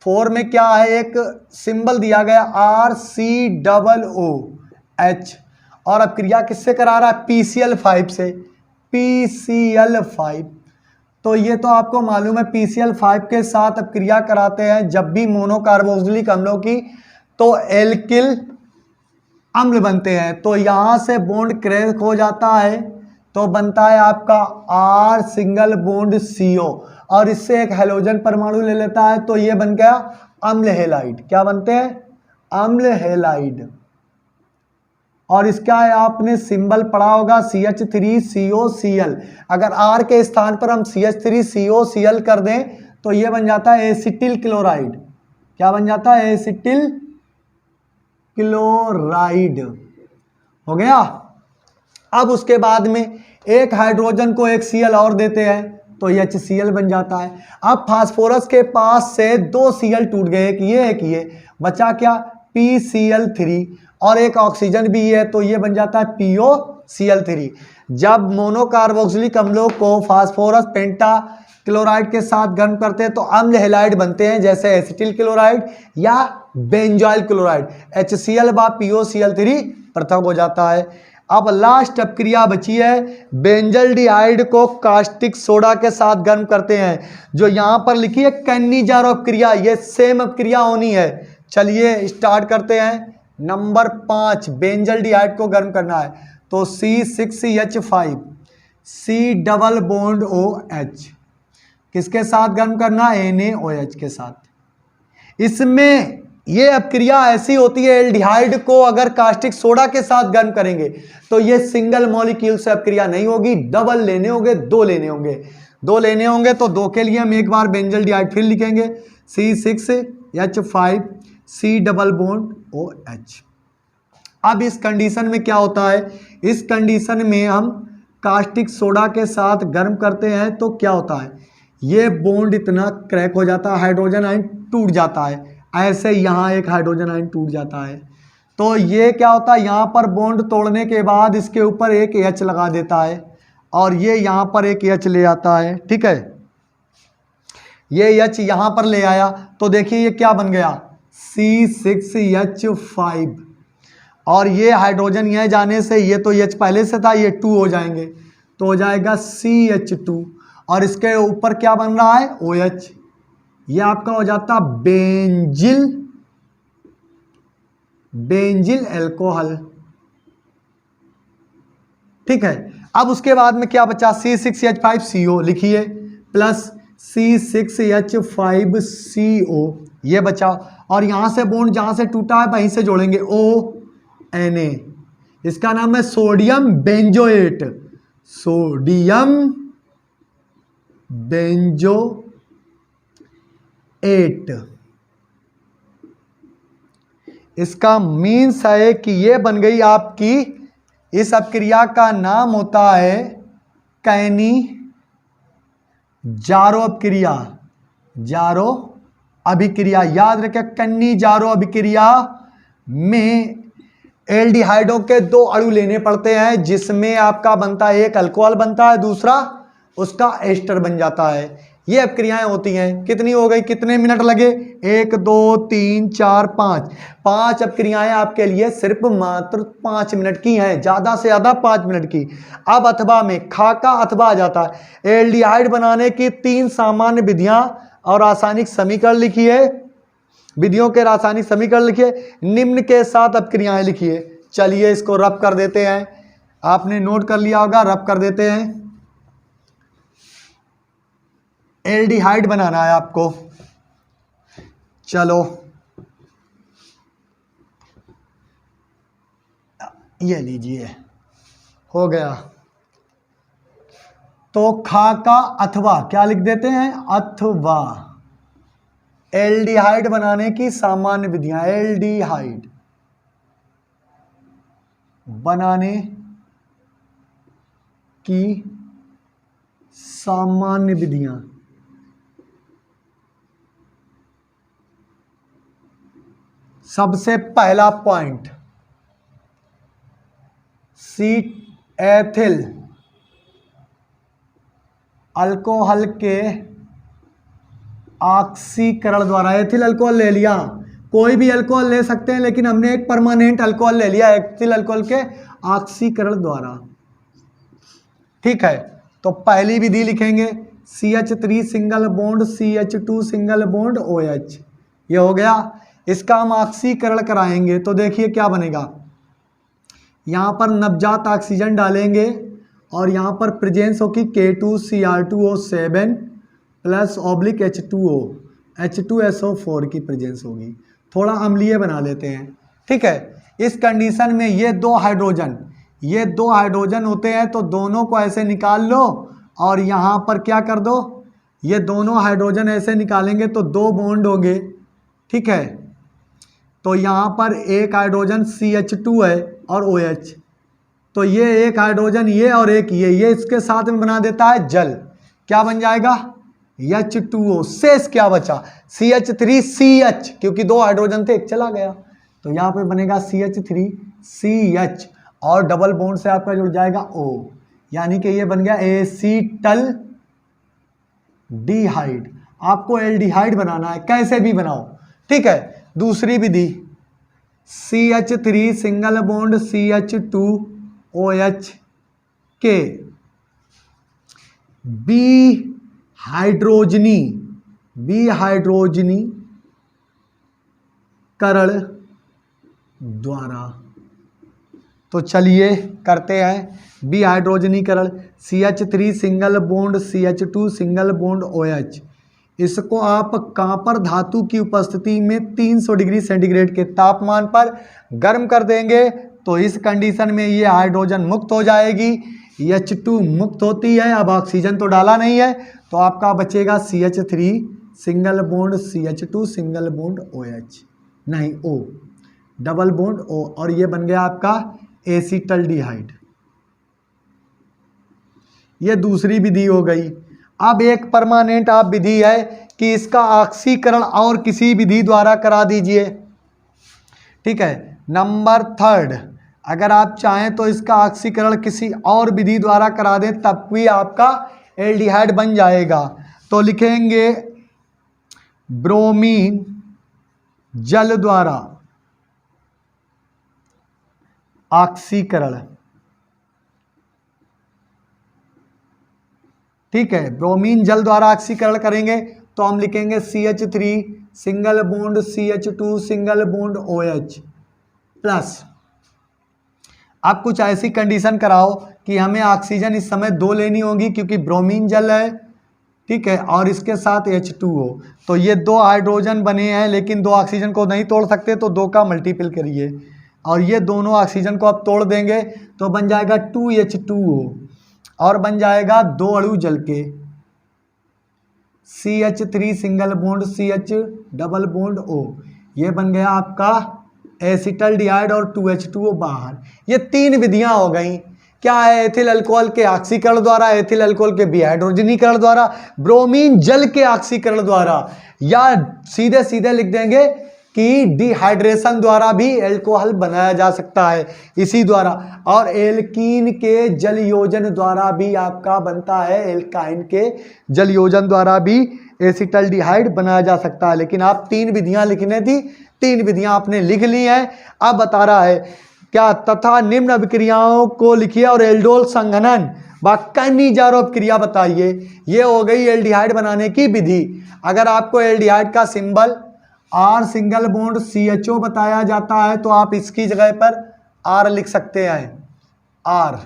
4 में क्या है, एक सिंबल दिया गया RCOOH, और अब क्रिया किससे करा रहा है, PCl5 से, PCl5। तो ये तो आपको मालूम है, PCl5 के साथ अब क्रिया कराते हैं जब भी मोनोकार्बोक्सिलिक अम्लों की, तो एल्किल अम्ल बनते हैं। तो यहां से बॉन्ड क्रैक हो जाता है, तो बनता है आपका R सिंगल बॉन्ड CO, और इससे एक हैलोजन परमाणु ले लेता है, तो ये बन गया अम्ल हेलाइड। क्या बनते हैं, अम्ल हेलाइड। और इसका है आपने सिंबल पढ़ा होगा CH3COCl। अगर R के स्थान पर हम CH3COCl कर दें तो ये बन जाता है एसिटिल क्लोराइड। क्या बन जाता है, एसिटिल क्लोराइड। हो गया। अब उसके बाद में एक हाइड्रोजन को एक Cl और देते हैं तो HCl बन जाता है। अब फास्फोरस के पास से 2 Cl टूट गए, एक ये बचा क्या, PCl3, और एक ऑक्सीजन भी है, तो ये बन जाता है POCl3। जब मोनोकार्बोक्सिलिक अम्लों को फास्फोरस पेंटा क्लोराइड के साथ गर्म करते हैं तो अम्ल हेलाइड बनते हैं, जैसे एसिटिल क्लोराइड या बेंजॉइल क्लोराइड। HCl बा POCl3 पृथक हो जाता है। अब लास्ट अपक्रिया बची है, बेंजल्डिहाइड को कास्टिक सोडा के साथ गर्म करते हैं, जो यहां पर लिखी है कैनिजारो अपक्रिया, ये सेम अपक्रिया होनी है। चलिए स्टार्ट करते हैं। नंबर 5, बेंजल्डिहाइड को गर्म करना है, तो C6H5 C double bond OH किसके साथ गर्म करना है, NaOH के साथ। इसमें ये अपक्रिया ऐसी होती है, एल्डिहाइड को अगर कास्टिक सोडा के साथ गर्म करेंगे तो ये सिंगल मॉलिक्यूल से अपक्रिया नहीं होगी, डबल लेने होंगे, 2 लेने होंगे। 2 लेने होंगे तो 2 के लिए हम एक बार बेंजल्डिहाइड फिर लिखेंगे, C6H5 C double bond OH। अब इस कंडीशन में क्या होता है, इस कंडीशन में हम कास्टिक सोडा के साथ गर्म करते हैं तो क्या होता है, ये बॉन्ड इतना क्रैक हो जाता है, हाइड्रोजन आयन टूट जाता है। ऐसे यहाँ एक हाइड्रोजन आयन टूट जाता है, तो ये क्या होता है, यहाँ पर बॉन्ड तोड़ने के बाद इसके ऊपर एक H लगा देता है, और ये यहाँ पर एक H ले आता है। ठीक है, ये H यहाँ पर ले आया तो देखिए ये क्या बन गया, C6H5, और ये हाइड्रोजन यहाँ जाने से ये तो H पहले से था, ये 2 हो जाएंगे, तो हो जाएगा CH2, और इसके ऊपर क्या बन रहा है, OH। ये आपका हो जाता बेंजिल अल्कोहल। ठीक है, अब उसके बाद में क्या बचा, C6H5CO लिखिए, प्लस C6H5CO ये बचा, और यहां से बॉन्ड जहां से टूटा है वहीं से जोड़ेंगे ONA, इसका नाम है सोडियम बेंजोएट, सोडियम बेंजोएट। इसका मीन्स है कि ये बन गई आपकी, इस अपक्रिया का नाम होता है कैनिजारो अपक्रिया, जारो अभिक्रिया। याद रखें, कैनिजारो अभिक्रिया में एल्डिहाइडों के 2 अणु लेने पड़ते हैं, जिसमें आपका बनता है, एक अल्कोहल बनता है, दूसरा उसका एस्टर बन जाता है। ये अपक्रियाएं होती हैं। कितनी हो गई, कितने मिनट लगे, 1 2 3 4 5 अपक्रियाएं आपके लिए सिर्फ मात्र 5 मिनट की हैं, ज्यादा से ज्यादा 5 मिनट की। अब अथवा में खाका अथवा आ जाता है। एल्डिहाइड बनाने की 3 सामान्य विधियां और रासायनिक समीकरण लिखिए, विधियों के रासायनिक समीकरण लिखिए, निम्न के साथ अपक्रियाएं लिखिए। चलिए इसको रब कर देते हैं, आपने नोट कर लिया होगा, रब कर देते हैं। एल्डिहाइड बनाना है आपको, चलो ये लीजिए, हो गया। तो खाका अथवा क्या लिख देते हैं, अथवा एल्डिहाइड बनाने की सामान्य विधियां, एल्डिहाइड बनाने की सामान्य विधियां, सबसे पहला पॉइंट, सी एथिल अल्कोहल के ऑक्सीकरण द्वारा, एथिल अल्कोहल ले लिया, कोई भी अल्कोहल ले सकते हैं लेकिन हमने एक परमानेंट अल्कोहल ले लिया एथिल अल्कोहल के ऑक्सीकरण द्वारा। ठीक है, तो पहली विधि लिखेंगे CH3 single bond CH2 single bond OH, ये हो गया। इसका हम ऑक्सीकरण कराएंगे तो देखिए क्या बनेगा, यहाँ पर नवजात ऑक्सीजन डालेंगे और यहाँ पर प्रेजेंस होगी K2Cr2O7 plus oblique H2O H2SO4 की प्रेजेंस होगी, थोड़ा अम्लीय बना लेते हैं। ठीक है, इस कंडीशन में ये दो हाइड्रोजन होते हैं तो दोनों को ऐसे निकाल लो और यहाँ पर क्या कर दो, ये दोनों हाइड्रोजन ऐसे निकालेंगे तो दो बॉन्ड होंगे। ठीक है, तो यहाँ पर एक हाइड्रोजन CH2 है और OH, तो ये एक हाइड्रोजन ये और एक ये इसके साथ में बना देता है जल, क्या बन जाएगा H2O। शेष क्या बचा CH3CH, क्योंकि दो हाइड्रोजन थे एक चला गया, तो यहाँ पे बनेगा CH3CH और डबल बॉन्ड से आपका जुड़ जाएगा O, यानी कि ये बन गया एसीटल डिहाइड। आपको एल्डिहाइड बनाना है, कैसे भी बनाओ। ठीक है, दूसरी विधि CH3 single bond CH2 OH के बी हाइड्रोजनी करण द्वारा। तो चलिए करते हैं बी हाइड्रोजनीकरण। CH3 single bond CH2 single bond OH, इसको आप कॉपर धातु की उपस्थिति में 300 डिग्री सेंटीग्रेड के तापमान पर गर्म कर देंगे तो इस कंडीशन में ये हाइड्रोजन मुक्त हो जाएगी, H2 मुक्त होती है। अब ऑक्सीजन तो डाला नहीं है तो आपका बचेगा CH3 single bond CH2 single bond OH, नहीं O, डबल बॉन्ड O, और ये बन गया आपका एसीटल डिहाइड। ये दूसरी विधि हो गई। अब एक परमानेंट आप विधि है कि इसका ऑक्सीकरण और किसी विधि द्वारा करा दीजिए। ठीक है, नंबर थर्ड, अगर आप चाहें तो इसका ऑक्सीकरण किसी और विधि द्वारा करा दें तब भी आपका एल्डिहाइड बन जाएगा। तो लिखेंगे ब्रोमीन जल द्वारा ऑक्सीकरण। ठीक है, ब्रोमीन जल द्वारा ऑक्सीकरण करेंगे तो हम लिखेंगे CH3 single bond CH2 single bond OH plus. आप कुछ ऐसी कंडीशन कराओ कि हमें ऑक्सीजन इस समय 2 लेनी होगी क्योंकि ब्रोमीन जल है। ठीक है, और इसके साथ H2O, तो ये 2 हाइड्रोजन बने हैं लेकिन 2 ऑक्सीजन को नहीं तोड़ सकते तो 2 का मल्टीपल करिए और ये दोनों ऑक्सीजन को आप तोड़ देंगे तो बन जाएगा 2H2O और बन जाएगा 2 अणु जल के CH3 single bond CH double bond O, ये बन गया आपका एसिटल डिहाइड और 2H2O बाहर। ये 3 विधियां हो गई। क्या है, एथिल अल्कोहल के ऑक्सीकरण द्वारा, एथिल अल्कोहल के विहाइड्रोजनीकरण द्वारा, ब्रोमीन जल के ऑक्सीकरण द्वारा, या सीधे सीधे लिख देंगे कि डिहाइड्रेशन द्वारा भी अल्कोहल बनाया जा सकता है इसी द्वारा, और एल्कीन के जल योजन द्वारा भी आपका बनता है, एल्काइन के जल योजन द्वारा भी एसिटल डिहाइड बनाया जा सकता है। लेकिन आप 3 विधियां लिखने थी, 3 विधियां आपने लिख ली हैं। अब बता रहा है क्या, तथा निम्न अभिक्रियाओं को लिखिए और एल्डोल संघनन व कैनिजारो अभिक्रिया बताइए। ये हो गई एल्डिहाइड बनाने की विधि। अगर आपको एल्डिहाइड का symbol R single bond CHO बताया जाता है तो आप इसकी जगह पर R लिख सकते हैं, R।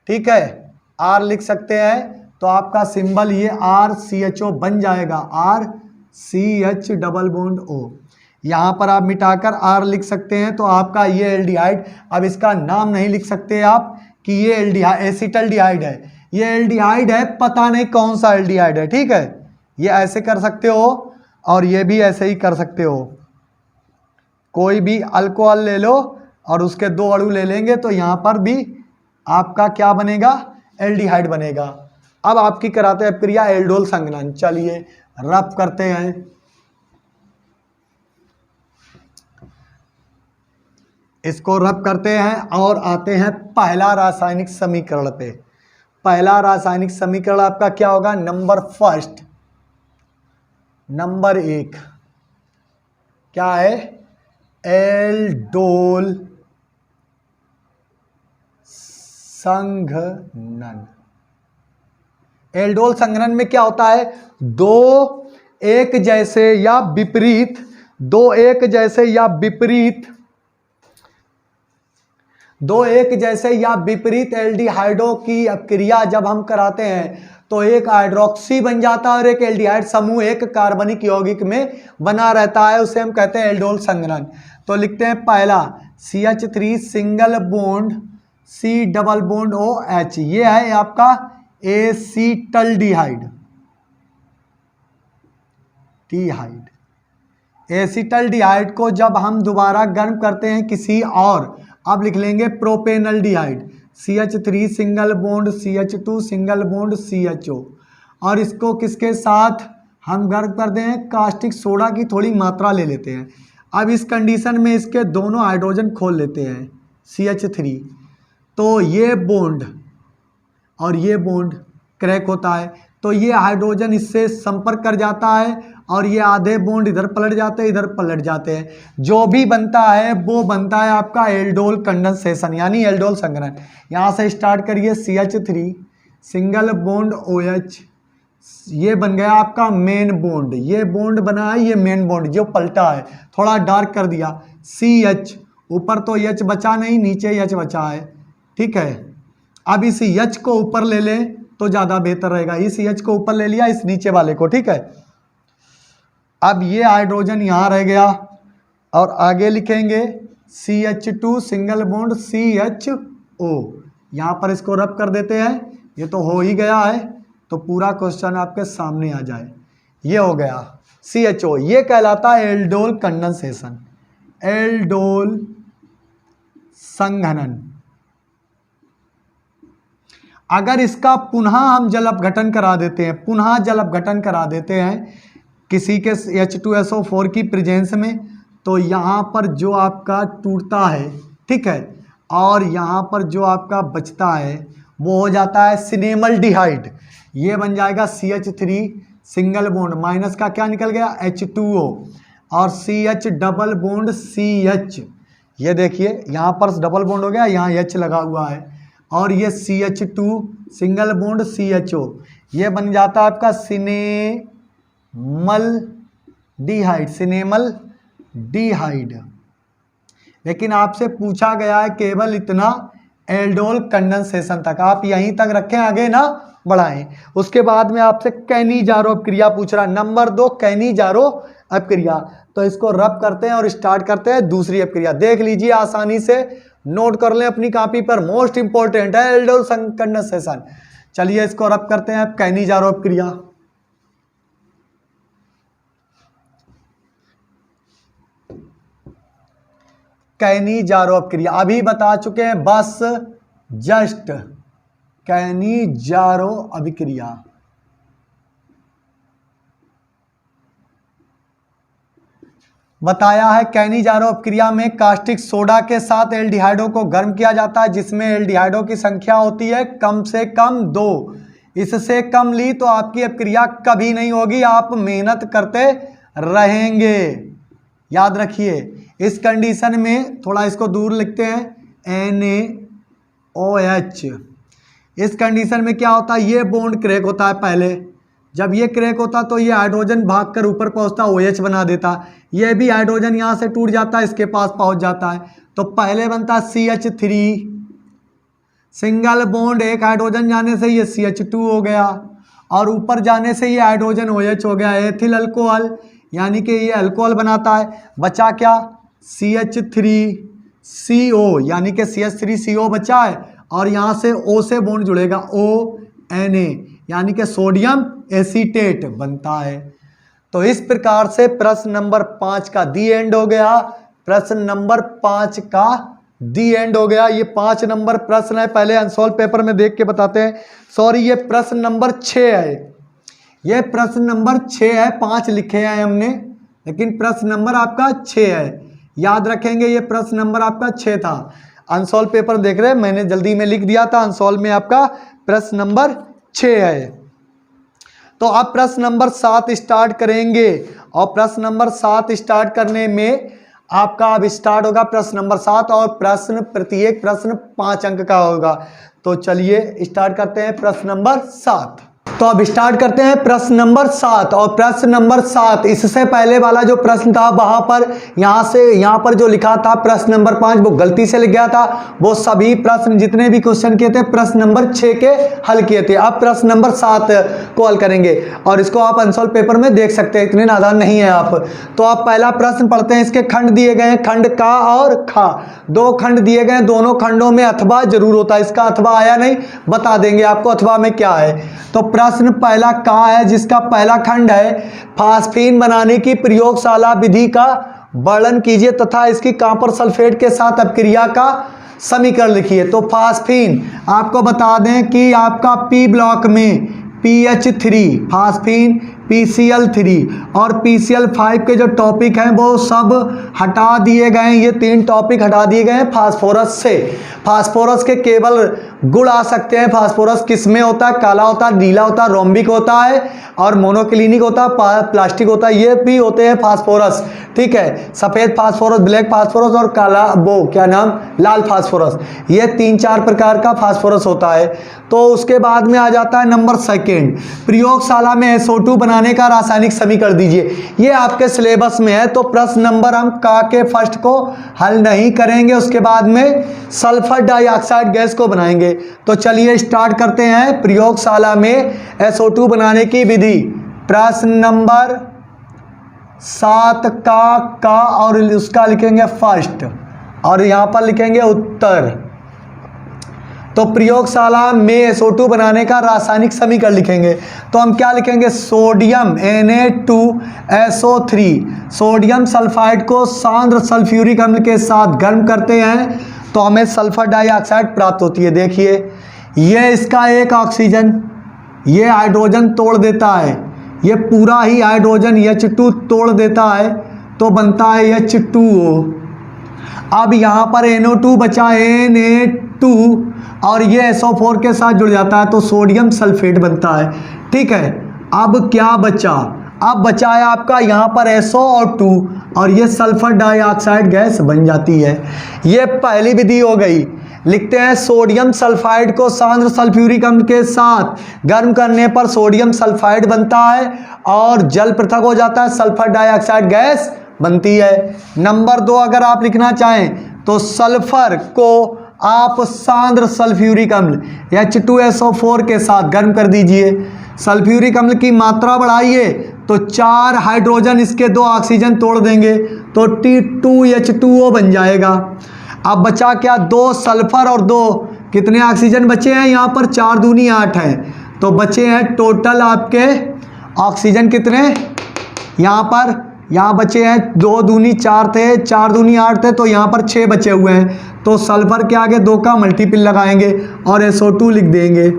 ठीक है, R लिख सकते हैं तो आपका सिंबल ये RCHO बन जाएगा, RCH डबल बॉन्ड O। यहाँ पर आप मिटाकर R लिख सकते हैं तो आपका ये एल्डिहाइड। अब इसका नाम नहीं लिख सकते आप कि ये एसिटल डिहाइड है, ये एल्डिहाइड है, पता नहीं कौन सा एल्डिहाइड है। ठीक है, ये ऐसे कर सकते हो और ये भी ऐसे ही कर सकते हो। कोई भी अल्कोहल ले लो और उसके 2 अणु ले लेंगे तो यहाँ पर भी आपका क्या बनेगा, एल्डिहाइड बनेगा। अब आपकी कराते हैं क्रिया एल्डोल संघनन। चलिए रफ करते हैं। इसको रब करते हैं और आते हैं पहला रासायनिक समीकरण पे। पहला रासायनिक समीकरण आपका क्या होगा? नंबर फर्स्ट, नंबर 1 क्या है? एल्डोल संघनन। एल्डोल संघनन में क्या होता है? दो एक जैसे या विपरीत, दो एक जैसे या विपरीत एल्डिहाइडों की अपक्रिया जब हम कराते हैं तो एक हाइड्रोक्सी बन जाता है और एक एल्डिहाइड समूह एक कार्बनिक यौगिक में बना रहता है, उसे हम कहते हैं एल्डोल संघनन। तो लिखते हैं पहला CH3 single bond C double bond OH, ये है आपका एसीटल्डिहाइड। एसीटल्डिहाइड को जब हम दोबारा गर्म करते हैं किसी और, अब लिख लेंगे propanaldehyde, CH3 single bond CH2 single bond CHO, और इसको किसके साथ हम गर्म करते हैं? कास्टिक सोडा की थोड़ी मात्रा ले लेते हैं। अब इस कंडीशन में इसके दोनों हाइड्रोजन खोल लेते हैं CH3, तो ये बॉन्ड और ये बॉन्ड क्रैक होता है, तो ये हाइड्रोजन इससे संपर्क कर जाता है और ये आधे बॉन्ड इधर पलट जाते हैं, इधर पलट जाते हैं। जो भी बनता है वो बनता है आपका एल्डोल कंडेंसेशन यानी एल्डोल संघनन। यहाँ से स्टार्ट करिए CH3 सिंगल बॉन्ड OH, ये बन गया आपका मेन बॉन्ड, ये बॉन्ड बना है, ये मेन बॉन्ड जो पलटा है, थोड़ा डार्क कर दिया। CH, ऊपर तो H बचा नहीं, नीचे H बचा है, ठीक है। अब इस H को ऊपर ले लें तो ज़्यादा बेहतर रहेगा। इस H को ऊपर ले लिया, इस नीचे वाले को, ठीक है। अब ये हाइड्रोजन यहाँ रह गया और आगे लिखेंगे CH2 सिंगल बॉन्ड CHO, यहाँ पर इसको रब कर देते हैं, ये तो हो ही गया है, तो पूरा क्वेश्चन आपके सामने आ जाए। ये हो गया CHO, ये कहलाता है एल्डोल कंडेंसेशन, एल्डोल संघनन। अगर इसका पुनः हम जल अपघटन करा देते हैं, पुनः जल अपघटन करा देते हैं किसी के H2SO4 की प्रेजेंस में, तो यहाँ पर जो आपका टूटता है, ठीक है, और यहाँ पर जो आपका बचता है वो हो जाता है सिनेमल्डिहाइड, ये बन जाएगा CH3 सिंगल बॉन्ड, माइनस का क्या निकल गया H2O और CH डबल बॉन्ड CH, ये देखिए यहाँ पर डबल बॉन्ड हो गया, यहाँ H लगा हुआ है, और ये CH2 सिंगल बॉन्ड CHO, ये बन जाता है आपका सिनेमल डिहाइड। लेकिन आपसे पूछा गया है केवल इतना एल्डोल कंडेंसेशन तक, आप यहीं तक रखें, आगे ना बढ़ाएं। उसके बाद में आपसे कैनिजारो अपक्रिया पूछ रहा है, नंबर 2 कैनिजारो अपक्रिया। तो इसको रब करते हैं और स्टार्ट करते हैं दूसरी अपक्रिया, देख लीजिए आसानी से, नोट कर लें अपनी कॉपी पर, मोस्ट इंपॉर्टेंट है एल्डोल कंडेंसेशन। चलिए इसको रब करते हैं कैनिजारो अपक्रिया। कैनिजारो अपक्रिया अभी बता चुके हैं, बस जस्ट कैनिजारो अभिक्रिया। बताया है कैनिजारो अपक्रिया में कास्टिक सोडा के साथ एल्डिहाइडों को गर्म किया जाता है, जिसमें एल्डिहाइडों की संख्या होती है कम से कम 2। इससे कम ली तो आपकी अपक्रिया कभी नहीं होगी, आप मेहनत करते रहेंगे, याद रखिए। इस कंडीशन में थोड़ा इसको दूर लिखते हैं NaOH। इस कंडीशन में क्या होता है, ये बॉन्ड क्रैक होता है पहले, जब ये क्रैक होता तो ये हाइड्रोजन भागकर ऊपर पहुंचता, OH बना देता, ये भी हाइड्रोजन यहाँ से टूट जाता, इसके पास पहुंच जाता है, तो पहले बनता CH3 सिंगल बॉन्ड, एक हाइड्रोजन जाने से ये CH2 हो गया, और ऊपर जाने से ये हाइड्रोजन OH हो गया, एथिल अल्कोहल, यानी कि ये अल्कोहल बनाता है। बचा क्या, CH3CO, यानी कि CH3CO बचा है, और यहाँ से O से बॉन्ड जुड़ेगा ONA, यानी कि सोडियम एसीटेट बनता है। तो इस प्रकार से प्रश्न नंबर 5 का दी एंड हो गया, प्रश्न नंबर 5 का दी एंड हो गया। ये 5 नंबर प्रश्न है, पहले अनसॉल्व पेपर में देख के बताते हैं। सॉरी, ये प्रश्न नंबर 6 है, ये प्रश्न नंबर 6 है, 5 लिखे हैं हमने, लेकिन प्रश्न नंबर आपका 6 है। याद रखेंगे ये प्रश्न नंबर आपका 6 था। अनसॉल्व पेपर देख रहे हैं, मैंने जल्दी में लिख दिया था, अनसॉल्व में आपका प्रश्न नंबर 6 है। तो अब प्रश्न नंबर 7 स्टार्ट करेंगे और प्रश्न नंबर 7 स्टार्ट करने में आपका अब स्टार्ट होगा प्रश्न नंबर 7 और प्रश्न प्रत्येक प्रश्न 5 अंक का होगा। तो चलिए स्टार्ट करते हैं प्रश्न नंबर 7। तो अब स्टार्ट करते हैं प्रश्न नंबर 7 और प्रश्न नंबर 7 इससे पहले वाला जो प्रश्न था वहां पर यहाँ पर जो लिखा था प्रश्न नंबर 5 वो गलती से लिख गया था। वो सभी प्रश्न जितने भी क्वेश्चन किए थे प्रश्न नंबर 6 के हल किए थे। अब प्रश्न नंबर 7 को हल करेंगे और इसको आप अनसॉल्व पेपर में देख सकते हैं, इतने नादान नहीं है आप। तो आप पहला प्रश्न पढ़ते हैं। इसके खंड दिए गए हैं, खंड का और खा, 2 खंड दिए गए हैं, दोनों खंडों में अथवा जरूर होता है। इसका अथवा आया नहीं, बता देंगे आपको अथवा में क्या है। तो प्रश्न पहला का है जिसका पहला खंड है फास्फीन बनाने की प्रयोगशाला विधि का वर्णन कीजिए तथा इसकी कॉपर सल्फेट के साथ अपक्रिया का समीकरण लिखिए। तो फास्फीन आपको बता दें कि आपका पी ब्लॉक में PH3 फास्फीन, PCl3 और PCl5 के जो टॉपिक हैं वो सब हटा दिए गए हैं। ये 3 टॉपिक हटा दिए गए हैं फास्फोरस से। फास्फोरस के केवल गुण आ सकते हैं। फास्फोरस किस में होता है? काला होता है, नीला होता है, रोम्बिक होता है और मोनोक्लिनिक होता है, प्लास्टिक होता है, ये भी होते हैं फास्फोरस। ठीक है, सफ़ेद फास्फोरस, ब्लैक फास्फोरस और काला वो क्या नाम, लाल फास्फोरस, ये 3-4 प्रकार का फास्फोरस होता है। तो उसके बाद में आ जाता है नंबर 2, प्रयोगशाला में SO2 बनाने का रासायनिक समीकरण दीजिए। ये आपके सिलेबस में है। तो प्रश्न नंबर हम का के फर्स्ट को हल नहीं करेंगे, उसके बाद में सल्फर डाइऑक्साइड गैस को बनाएंगे। तो चलिए स्टार्ट करते हैं प्रयोगशाला में SO2 बनाने की विधि। प्रश्न नंबर 7 का और उसका लिखेंगे फर्स्ट और यहाँ पर लिखेंगे उत्तर। तो प्रयोगशाला में SO2 बनाने का रासायनिक समीकरण लिखेंगे। तो हम क्या लिखेंगे? सोडियम Na2SO3, सोडियम सल्फाइड को सांद्र सल्फ्यूरिक अम्ल के साथ गर्म करते हैं तो हमें सल्फर डाइऑक्साइड प्राप्त होती है। देखिए ये इसका एक ऑक्सीजन, ये हाइड्रोजन तोड़ देता है, ये पूरा ही हाइड्रोजन H2 तोड़ देता है तो बनता है H2O। अब यहाँ पर NO2 बचा, Na2 और ये SO4 के साथ जुड़ जाता है तो सोडियम सल्फेट बनता है। ठीक है, अब क्या बचा? अब बचा है आपका यहाँ पर SO और 2 और ये सल्फर डाइऑक्साइड गैस बन जाती है। ये पहली विधि हो गई। लिखते हैं सोडियम सल्फाइड को सांद्र सल्फ्यूरिक अम्ल के साथ गर्म करने पर सोडियम सल्फाइड बनता है और जल पृथक हो जाता है, सल्फर डाइऑक्साइड गैस बनती है। नंबर 2 अगर आप लिखना चाहें तो सल्फर को आप सांद्र सल्फ्यूरिक अम्ल H2SO4 के साथ गर्म कर दीजिए। सल्फ्यूरिक अम्ल की मात्रा बढ़ाइए तो 4 हाइड्रोजन इसके 2 ऑक्सीजन तोड़ देंगे तो T2H2O बन जाएगा। अब बचा क्या? 2 सल्फर और 2 कितने ऑक्सीजन बचे हैं? यहाँ पर 4 दूनी 8 हैं तो बचे हैं टोटल आपके ऑक्सीजन कितने? यहाँ बचे हैं 2 दूनी 4 थे, 4 दूनी 8 थे तो यहाँ पर 6 बचे हुए हैं। तो सल्फर के आगे 2 का मल्टीपल लगाएंगे और SO2 लिख देंगे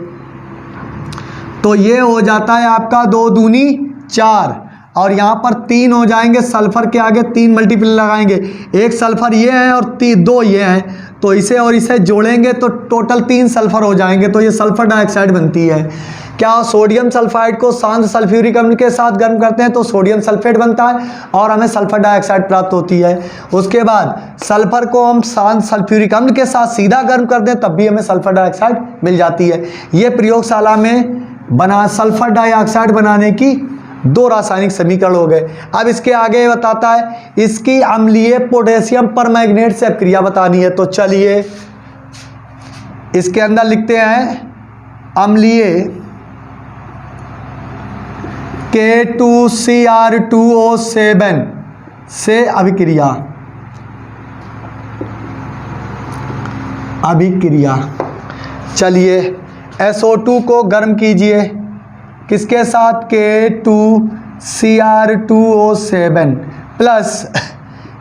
तो ये हो जाता है आपका 2 दूनी 4 और यहाँ पर 3 हो जाएंगे। सल्फर के आगे 3 मल्टीपल लगाएंगे, 1 सल्फर ये है और 2 ये हैं तो इसे और इसे जोड़ेंगे तो टोटल 3 सल्फर हो जाएंगे तो ये सल्फर डाइऑक्साइड बनती है। क्या सोडियम सल्फाइड को सांद्र सल्फ्यूरिक अम्ल के साथ गर्म करते हैं तो सोडियम सल्फेट बनता है और हमें सल्फर डाइऑक्साइड प्राप्त होती है। उसके बाद सल्फर को हम सांद्र सल्फ्यूरिक अम्ल के साथ सीधा गर्म कर दें तब भी हमें सल्फर डाइऑक्साइड मिल जाती है। ये प्रयोगशाला में सल्फर डाइऑक्साइड बनाने की 2 रासायनिक समीकरण हो गए। अब इसके आगे बताता है इसकी अम्लीय पोटेशियम परमैंगनेट से अपक्रिया बतानी है। तो चलिए इसके अंदर लिखते हैं अम्लीय K2Cr2O7 से अभिक्रिया। चलिए SO2 को गर्म कीजिए किसके साथ? K2Cr2O7 प्लस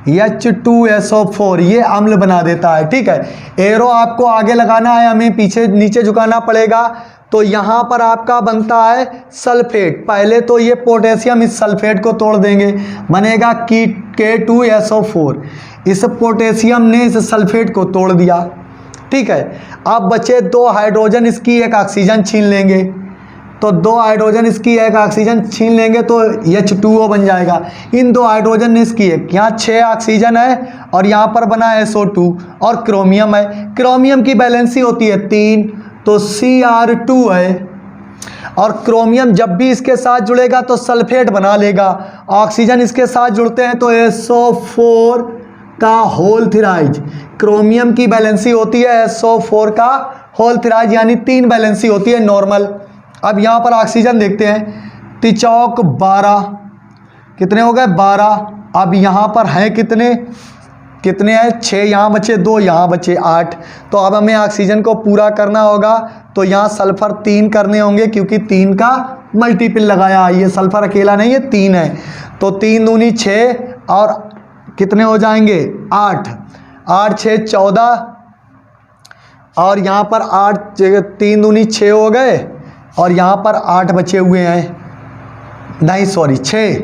H2SO4, ये अम्ल बना देता है। ठीक है, एरो आपको आगे लगाना है, हमें पीछे नीचे झुकाना पड़ेगा। तो यहाँ पर आपका बनता है सल्फेट। पहले तो ये पोटेशियम इस सल्फेट को तोड़ देंगे, बनेगा K2SO4। इस पोटेशियम ने इस सल्फेट को तोड़ दिया। ठीक है, अब बचे 2 हाइड्रोजन, इसकी 1 ऑक्सीजन छीन लेंगे। तो 2 हाइड्रोजन इसकी 1 ऑक्सीजन छीन लेंगे तो H2O बन जाएगा। इन 2 हाइड्रोजन ने इसकी 1, यहाँ 6 ऑक्सीजन है और यहाँ पर बना SO2 और क्रोमियम है। क्रोमियम की वैलेंसी होती है 3, तो Cr2 है। और क्रोमियम जब भी इसके साथ जुड़ेगा तो सल्फेट बना लेगा। ऑक्सीजन इसके साथ जुड़ते हैं तो SO4 का होल थ्राइज। क्रोमियम की वैलेंसी होती है SO4 का होल थ्राइज, यानी 3 वैलेंसी होती है नॉर्मल। अब यहाँ पर ऑक्सीजन देखते हैं, 3 चौक 12, कितने हो गए 12। अब यहाँ पर हैं कितने हैं 6, यहाँ बचे 2, यहाँ बचे 8। तो अब हमें ऑक्सीजन को पूरा करना होगा, तो यहाँ सल्फर 3 करने होंगे क्योंकि 3 का मल्टीपल लगाया, ये सल्फर अकेला नहीं है 3 है। तो 3 दूनी 6 और कितने हो जाएंगे 8, 8 6 14 और यहाँ पर 8 3 दूनी 6 हो गए और यहाँ पर 8 बचे हुए हैं, नहीं सॉरी 6,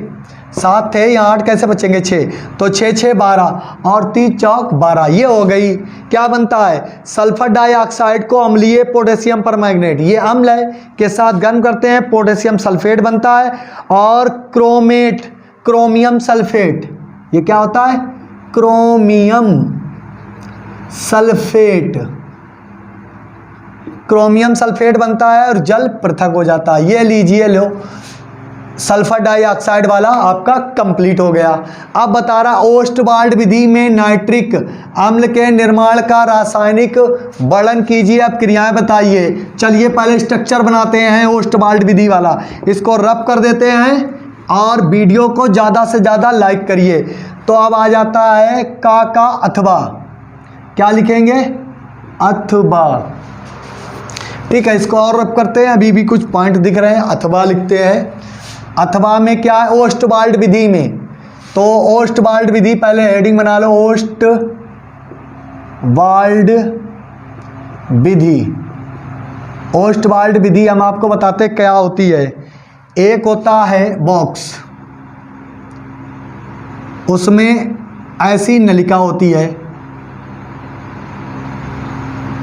7 थे यहाँ 8 कैसे बचेंगे 6, तो 6 6 12 और 3 चौक 12, ये हो गई। क्या बनता है सल्फर डाइऑक्साइड को अम्लीय पोटेशियम परमैंगनेट, ये अम्ल है के साथ गर्म करते हैं पोटेशियम सल्फेट बनता है। और क्रोमियम सल्फेट, ये क्या होता है क्रोमियम सल्फेट बनता है और जल पृथक हो जाता है। ये लीजिए लो, सल्फर डाइऑक्साइड वाला आपका कंप्लीट हो गया। अब बता रहा ओस्टवाल्ड विधि में नाइट्रिक अम्ल के निर्माण का रासायनिक वर्णन कीजिए। अब क्रियाएं बताइए। चलिए पहले स्ट्रक्चर बनाते हैं ओस्टवाल्ड विधि वाला, इसको रब कर देते हैं और वीडियो को ज़्यादा से ज़्यादा लाइक करिए। तो अब आ जाता है का अथवा, क्या लिखेंगे अथवा। ठीक है, इसको और रब करते हैं, अभी भी कुछ पॉइंट दिख रहे हैं, अथवा लिखते हैं। अथवा में क्या है ओस्टवाल्ड विधि में, तो ओस्टवाल्ड विधि पहले हेडिंग बना लो, ओस्टवाल्ड विधि हम आपको बताते क्या होती है। एक होता है बॉक्स, उसमें ऐसी नलिका होती है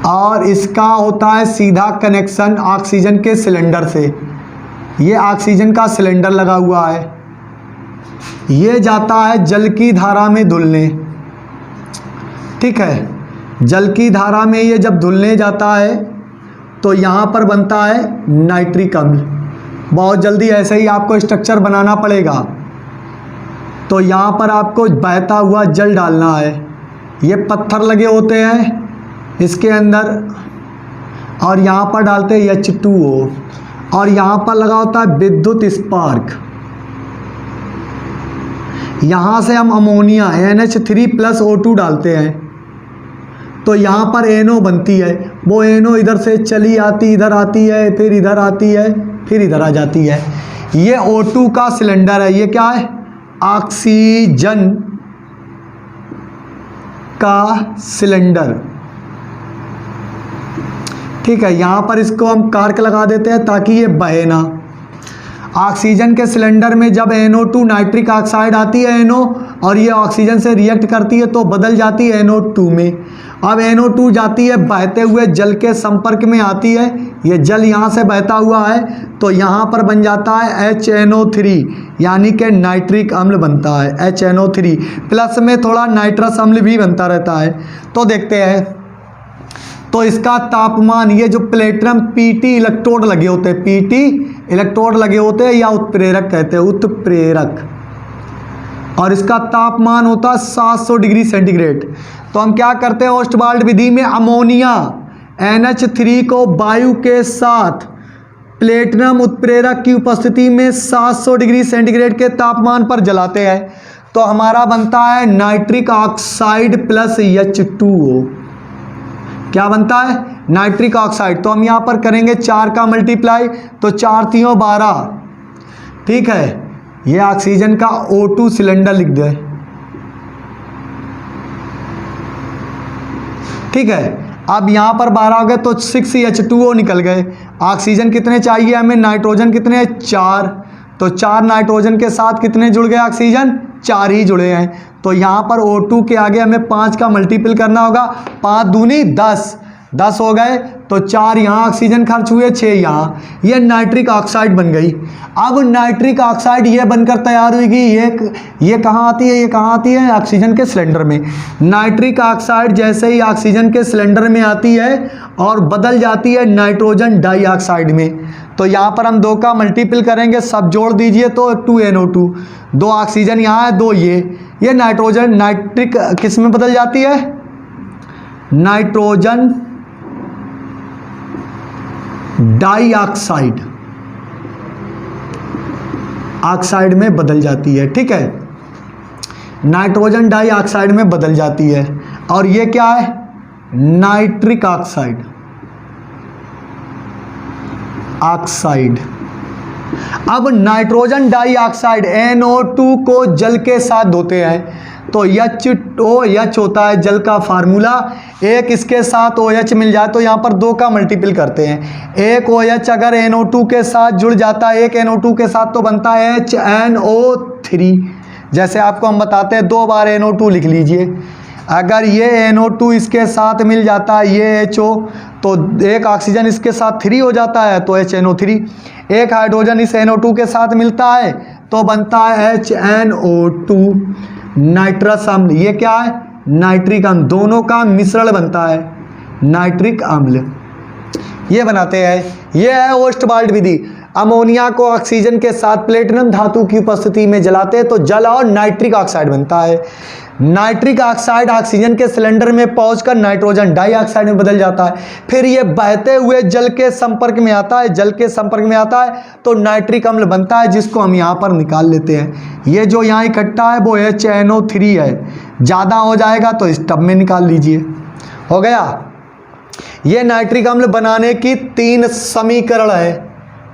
और इसका होता है सीधा कनेक्शन ऑक्सीजन के सिलेंडर से। ये ऑक्सीजन का सिलेंडर लगा हुआ है, ये जाता है जल की धारा में धुलने। ठीक है, जल की धारा में ये जब धुलने जाता है तो यहाँ पर बनता है नाइट्रिक अम्ल। बहुत जल्दी ऐसे ही आपको स्ट्रक्चर बनाना पड़ेगा। तो यहाँ पर आपको बहता हुआ जल डालना है, ये पत्थर लगे होते हैं इसके अंदर और यहाँ पर डालते हैं H2O और यहाँ पर लगा होता है विद्युत स्पार्क। यहाँ से हम अमोनिया NH3+O2 डालते हैं तो यहाँ पर NO बनती है। वो NO इधर से चली आती, इधर आती है, फिर इधर आती है, फिर इधर आ जाती है। ये O2 का सिलेंडर है। ये क्या है ऑक्सीजन का सिलेंडर। ठीक है, यहाँ पर इसको हम कार्क लगा देते हैं ताकि ये बहे ना। ऑक्सीजन के सिलेंडर में जब NO2 नाइट्रिक ऑक्साइड आती है NO और ये ऑक्सीजन से रिएक्ट करती है तो बदल जाती है NO2 में। अब NO2 जाती है बहते हुए जल के संपर्क में आती है, ये जल यहाँ से बहता हुआ है तो यहाँ पर बन जाता है HNO3 यानी कि नाइट्रिक अम्ल बनता है। HNO3 प्लस में थोड़ा नाइट्रस अम्ल भी बनता रहता है। तो देखते हैं, तो इसका तापमान, ये जो प्लेटिनम PT इलेक्ट्रोड लगे होते हैं, PT इलेक्ट्रोड लगे होते हैं या उत्प्रेरक कहते हैं, उत्प्रेरक, और इसका तापमान होता है 700 डिग्री सेंटीग्रेड। तो हम क्या करते हैं ओस्टवाल्ड विधि में अमोनिया NH3 को वायु के साथ प्लेटिनम उत्प्रेरक की उपस्थिति में 700 डिग्री सेंटीग्रेड के तापमान पर जलाते हैं तो हमारा बनता है नाइट्रिक ऑक्साइड प्लस H2O। क्या बनता है नाइट्रिक ऑक्साइड। तो हम यहाँ पर करेंगे 4 का मल्टीप्लाई, तो 4 3 12। ठीक है, ये ऑक्सीजन का O2 सिलेंडर लिख दे। ठीक है, अब यहाँ पर 12 हो गए तो 6 H2O निकल गए। ऑक्सीजन कितने चाहिए हमें, नाइट्रोजन कितने 4, तो 4 नाइट्रोजन के साथ कितने जुड़ गए ऑक्सीजन, 4 ही जुड़े हैं। तो यहाँ पर O2 के आगे हमें 5 का मल्टीपल करना होगा, 5 दूनी 10 हो गए। तो 4 यहाँ ऑक्सीजन खर्च हुए, 6 यहाँ, ये नाइट्रिक ऑक्साइड बन गई। अब नाइट्रिक ऑक्साइड ये बनकर तैयार हुई, ये कहाँ आती है, ये कहाँ आती है, ऑक्सीजन के सिलेंडर में। नाइट्रिक ऑक्साइड जैसे ही ऑक्सीजन के सिलेंडर में आती है और बदल जाती है नाइट्रोजन डाइऑक्साइड में। तो यहाँ पर हम 2 का मल्टीपल करेंगे, सब जोड़ दीजिए तो 2NO2, 2 ऑक्सीजन यहाँ है, 2 ये नाइट्रोजन नाइट्रिक किस में बदल जाती है, नाइट्रोजन डाइऑक्साइड ऑक्साइड में बदल जाती है। ठीक है, नाइट्रोजन डाइऑक्साइड में बदल जाती है। और ये क्या है, नाइट्रिक ऑक्साइड अब नाइट्रोजन डाइऑक्साइड NO2 को जल के साथ धोते हैं तो H2OH होता है जल का फार्मूला। एक इसके साथ OH मिल जाए तो यहाँ पर 2 का मल्टीपल करते हैं। एक OH अगर NO2 के साथ जुड़ जाता है, एक NO2 के साथ तो बनता है HNO3। जैसे आपको हम बताते हैं 2 बार NO2 लिख लीजिए। अगर ये NO2 इसके साथ मिल जाता है, ये HO, तो एक ऑक्सीजन इसके साथ 3 हो जाता है तो HNO3। एक हाइड्रोजन इस NO2 के साथ मिलता है तो बनता है HNO2 नाइट्रस अम्ल। ये क्या है, नाइट्रिक अम्ल, दोनों का मिश्रण बनता है नाइट्रिक अम्ल, ये बनाते हैं। ये है ओस्टवाल्ड विधि। अमोनिया को ऑक्सीजन के साथ प्लेटिनम धातु की उपस्थिति में जलाते हैं तो जल और नाइट्रिक ऑक्साइड बनता है। नाइट्रिक ऑक्साइड ऑक्सीजन के सिलेंडर में पहुंचकर नाइट्रोजन डाइऑक्साइड में बदल जाता है। फिर ये बहते हुए जल के संपर्क में आता है, जल के संपर्क में आता है तो नाइट्रिक अम्ल बनता है, जिसको हम यहाँ पर निकाल लेते हैं। ये जो यहाँ इकट्ठा है वो HNO3 है, ज़्यादा हो जाएगा तो इस टब में निकाल लीजिए। हो गया। ये नाइट्रिक अम्ल बनाने की 3 समीकरण है।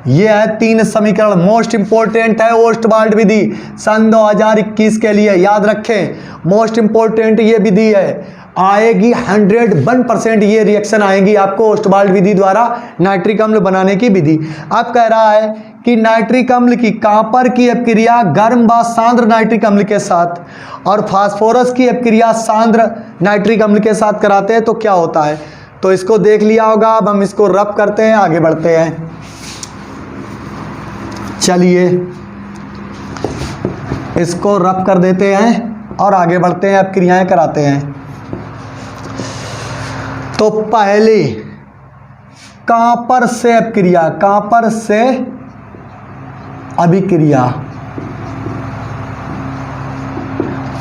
ये है 3 समीकरण, मोस्ट इंपोर्टेंट है ओस्टवाल्ड विधि सन 2021 के लिए, याद रखें। मोस्ट इंपोर्टेंट ये विधि है, आएगी 101% ये रिएक्शन आएंगी आपको ओस्टवाल्ड विधि द्वारा नाइट्रिक अम्ल बनाने की विधि। अब कह रहा है कि नाइट्रिक अम्ल की कॉपर की अपक्रिया गर्म व सांद्र नाइट्रिक अम्ल के साथ और फास्फोरस की अपक्रिया सांद्र नाइट्रिक अम्ल के साथ कराते हैं तो क्या होता है। तो इसको देख लिया होगा। अब हम इसको रब करते हैं, आगे बढ़ते हैं। चलिए इसको रब कर देते हैं और आगे बढ़ते हैं, अब क्रियाएं कराते हैं। तो पहले कॉपर से अपक्रिया, कॉपर से अभिक्रिया।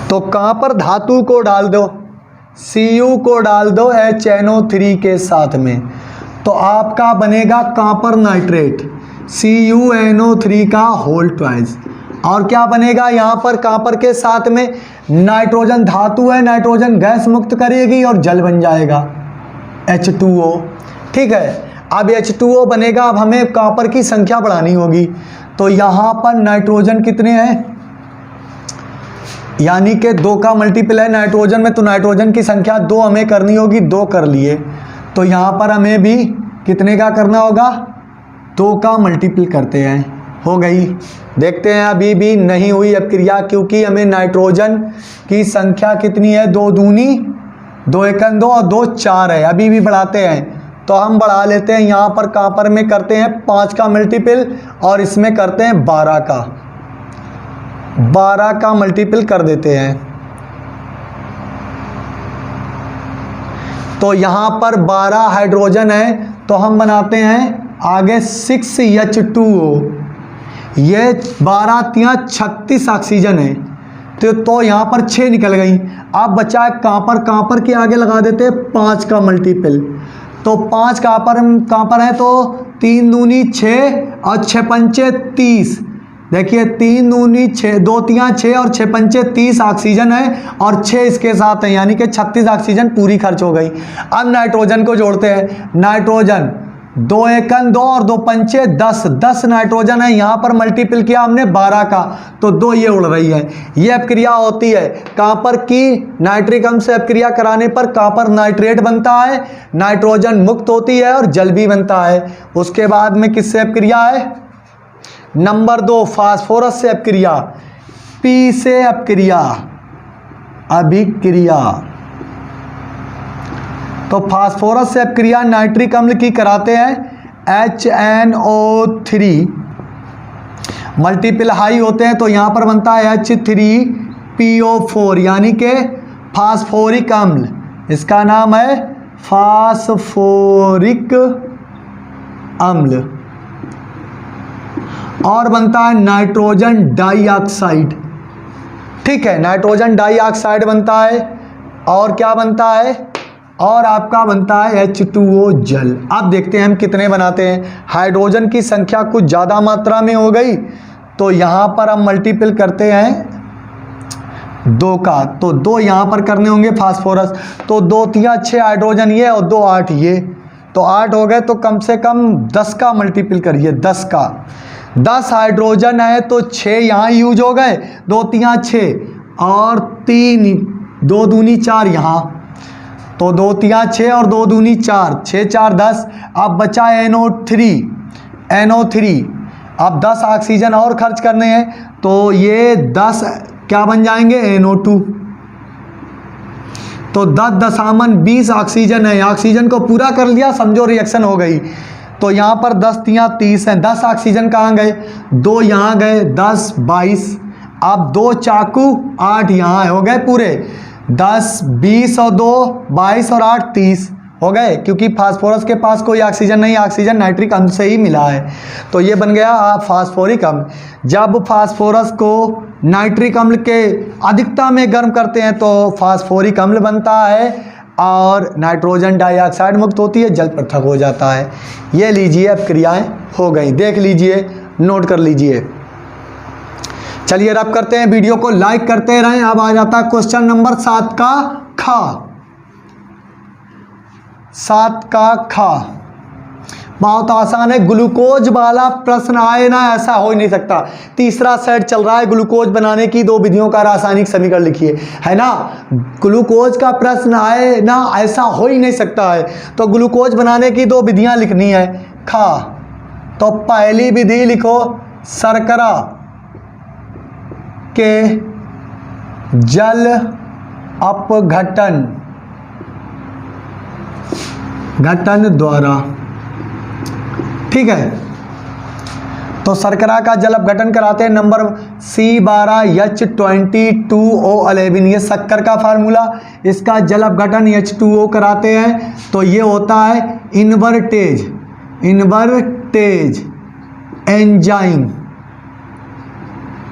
तो कॉपर धातु को डाल दो, Cu को डाल दो HNO3 के साथ में, तो आपका बनेगा कॉपर नाइट्रेट CuNO3 का होल ट्वाइस। और क्या बनेगा यहाँ पर, कॉपर के साथ में नाइट्रोजन धातु है, नाइट्रोजन गैस मुक्त करेगी और जल बन जाएगा H2O। ठीक है, अब H2O बनेगा। अब हमें कॉपर की संख्या बढ़ानी होगी तो यहाँ पर नाइट्रोजन कितने हैं, यानी कि 2 का मल्टीपल है नाइट्रोजन में, तो नाइट्रोजन की संख्या 2 हमें करनी होगी, 2 कर लिए। तो यहाँ पर हमें भी कितने का करना होगा, 2 का मल्टीपल करते हैं, हो गई। देखते हैं अभी भी नहीं हुई अपक्रिया, क्योंकि हमें नाइट्रोजन की संख्या कितनी है, 2 दूनी 2 एकन 2 और 2 4 है। अभी भी बढ़ाते हैं तो हम बढ़ा लेते हैं। यहाँ पर कॉपर में करते हैं 5 का मल्टीपल और इसमें करते हैं 12 का मल्टीपल कर देते हैं। तो यहाँ पर 12 हाइड्रोजन है तो हम बनाते हैं आगे 6H2O। ये 12 तियाँ 36 ऑक्सीजन है तो यहाँ पर 6 निकल गई। अब बचा है कॉपर, कॉपर के आगे लगा देते हैं 5 का मल्टीपल। तो 5 कॉपर है तो 3 दूनी 6 और 6 पंचे 30। देखिए 3 दूनी 6, 2 तियाँ 6 और 6 पंचे 30 ऑक्सीजन है और 6 इसके साथ है, यानी कि 36 ऑक्सीजन पूरी खर्च हो गई। अब नाइट्रोजन को जोड़ते हैं। नाइट्रोजन 2 एकन 2 और 2 पंचे 10 नाइट्रोजन है। यहाँ पर मल्टीपल किया हमने 12 का तो 2 ये उड़ रही है। ये अपक्रिया होती है कॉपर की नाइट्रिक अम्ल से अपक्रिया कराने पर कॉपर नाइट्रेट बनता है, नाइट्रोजन मुक्त होती है और जल भी बनता है। उसके बाद में किससे अपक्रिया है, नंबर 2 फास्फोरस से अपक्रिया, पी से अपक्रिया, अभिक्रिया। तो फास्फोरस से अपक्रिया नाइट्रिक अम्ल की कराते हैं HNO3, मल्टीपल हाई होते हैं तो यहाँ पर बनता है H3PO4 यानी कि फास्फोरिक अम्ल, इसका नाम है फास्फोरिक अम्ल। और बनता है नाइट्रोजन डाइऑक्साइड, ठीक है, नाइट्रोजन डाइऑक्साइड बनता है। और क्या बनता है, और आपका बनता है H2O जल। अब देखते हैं हम कितने बनाते हैं। हाइड्रोजन की संख्या कुछ ज़्यादा मात्रा में हो गई तो यहाँ पर हम मल्टीपल करते हैं 2 का, तो 2 यहाँ पर करने होंगे फास्फोरस, तो 2 3 6 हाइड्रोजन ये और 2 8 ये, तो 8 हो गए, तो कम से कम 10 का मल्टीपल करिए, 10 का। 10 हाइड्रोजन है तो 6 यहाँ यूज हो गए, 2 3 6 और 3 2 दूनी 4 यहाँ, तो 2 3 6 और 2 दूनी 4, 6 4 10। अब बचा NO3, अब 10 ऑक्सीजन और खर्च करने हैं तो ये 10 क्या बन जाएंगे NO2, तो 10 ऑक्सीजन है, ऑक्सीजन को पूरा कर लिया, समझो रिएक्शन हो गई। तो यहाँ पर 10 3 30 हैं, 10 ऑक्सीजन कहाँ गए, 2 यहाँ गए, 10 22, अब 2 चाकू 8 यहाँ हो गए पूरे, 10 20 और 2 22 और 8 30 हो गए, क्योंकि फास्फोरस के पास कोई ऑक्सीजन नहीं, ऑक्सीजन नाइट्रिक अम्ल से ही मिला है, तो ये बन गया फास्फोरिक अम्ल। जब फास्फोरस को नाइट्रिक अम्ल के अधिकता में गर्म करते हैं तो फास्फोरिक अम्ल बनता है और नाइट्रोजन डाइऑक्साइड मुक्त होती है, जल पृथक हो जाता है। ये लीजिए अब क्रियाएं हो गई, देख लीजिए, नोट कर लीजिए। चलिए रब करते हैं, वीडियो को लाइक करते रहें। अब आ जाता है क्वेश्चन नंबर 7 का खा। 7 का खा बहुत आसान है, ग्लूकोज वाला प्रश्न आए ना, ऐसा हो ही नहीं सकता। तीसरा सेट चल रहा है, ग्लूकोज बनाने की 2 विधियों का रासायनिक समीकरण लिखिए, है ना। ग्लूकोज का प्रश्न आए ना, ऐसा हो ही नहीं सकता है। तो ग्लूकोज बनाने की 2 विधियां लिखनी है, खा। तो पहली विधि लिखो, शर्करा के जल अपघटन द्वारा, ठीक है। तो शर्करा का जल अपघटन कराते हैं, नंबर C12H22O11, ये शक्कर का फार्मूला, इसका जल अपघटन H2O कराते हैं तो ये होता है इन्वर्टेज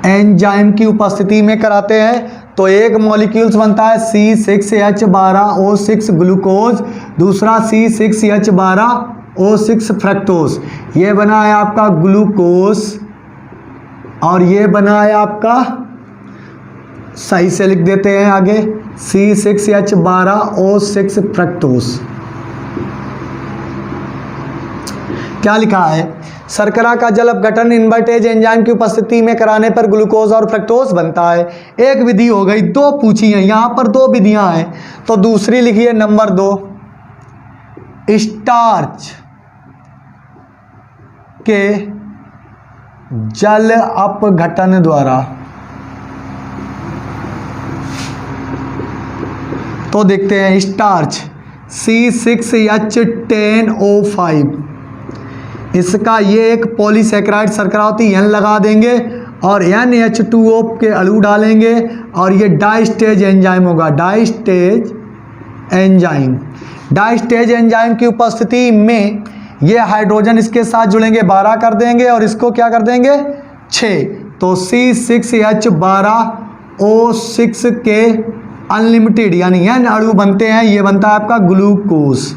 एंजाइम की उपस्थिति में कराते हैं। तो एक मॉलिक्यूल्स बनता है C6H12O6 ग्लूकोज, दूसरा C6H12O6 फ्रक्टोज। ये बना है आपका ग्लूकोज और ये बना है आपका, सही से लिख देते हैं आगे, C6H12O6 फ्रक्टोज। क्या लिखा है, शर्करा का जल अपघटन इन्वर्टेज एंजाइम की उपस्थिति में कराने पर ग्लूकोज और फ्रक्टोज बनता है। एक विधि हो गई, 2 पूछी हैं, यहाँ पर 2 विधियां हैं, तो दूसरी लिखिए नंबर 2, स्टार्च के जल अपघटन द्वारा। तो देखते हैं, स्टार्च C6H10O5, इसका ये एक पॉलीसैकेराइड शर्करा होती है, N लगा देंगे और NH2O के अणु डालेंगे और ये डाइस्टेज एंजाइम होगा, डाइस्टेज एंजाइम की उपस्थिति में ये हाइड्रोजन इसके साथ जुड़ेंगे, 12 कर देंगे और इसको क्या कर देंगे 6, तो C6H12O6 के अनलिमिटेड यानी N अणु बनते हैं, ये बनता है आपका ग्लूकोज।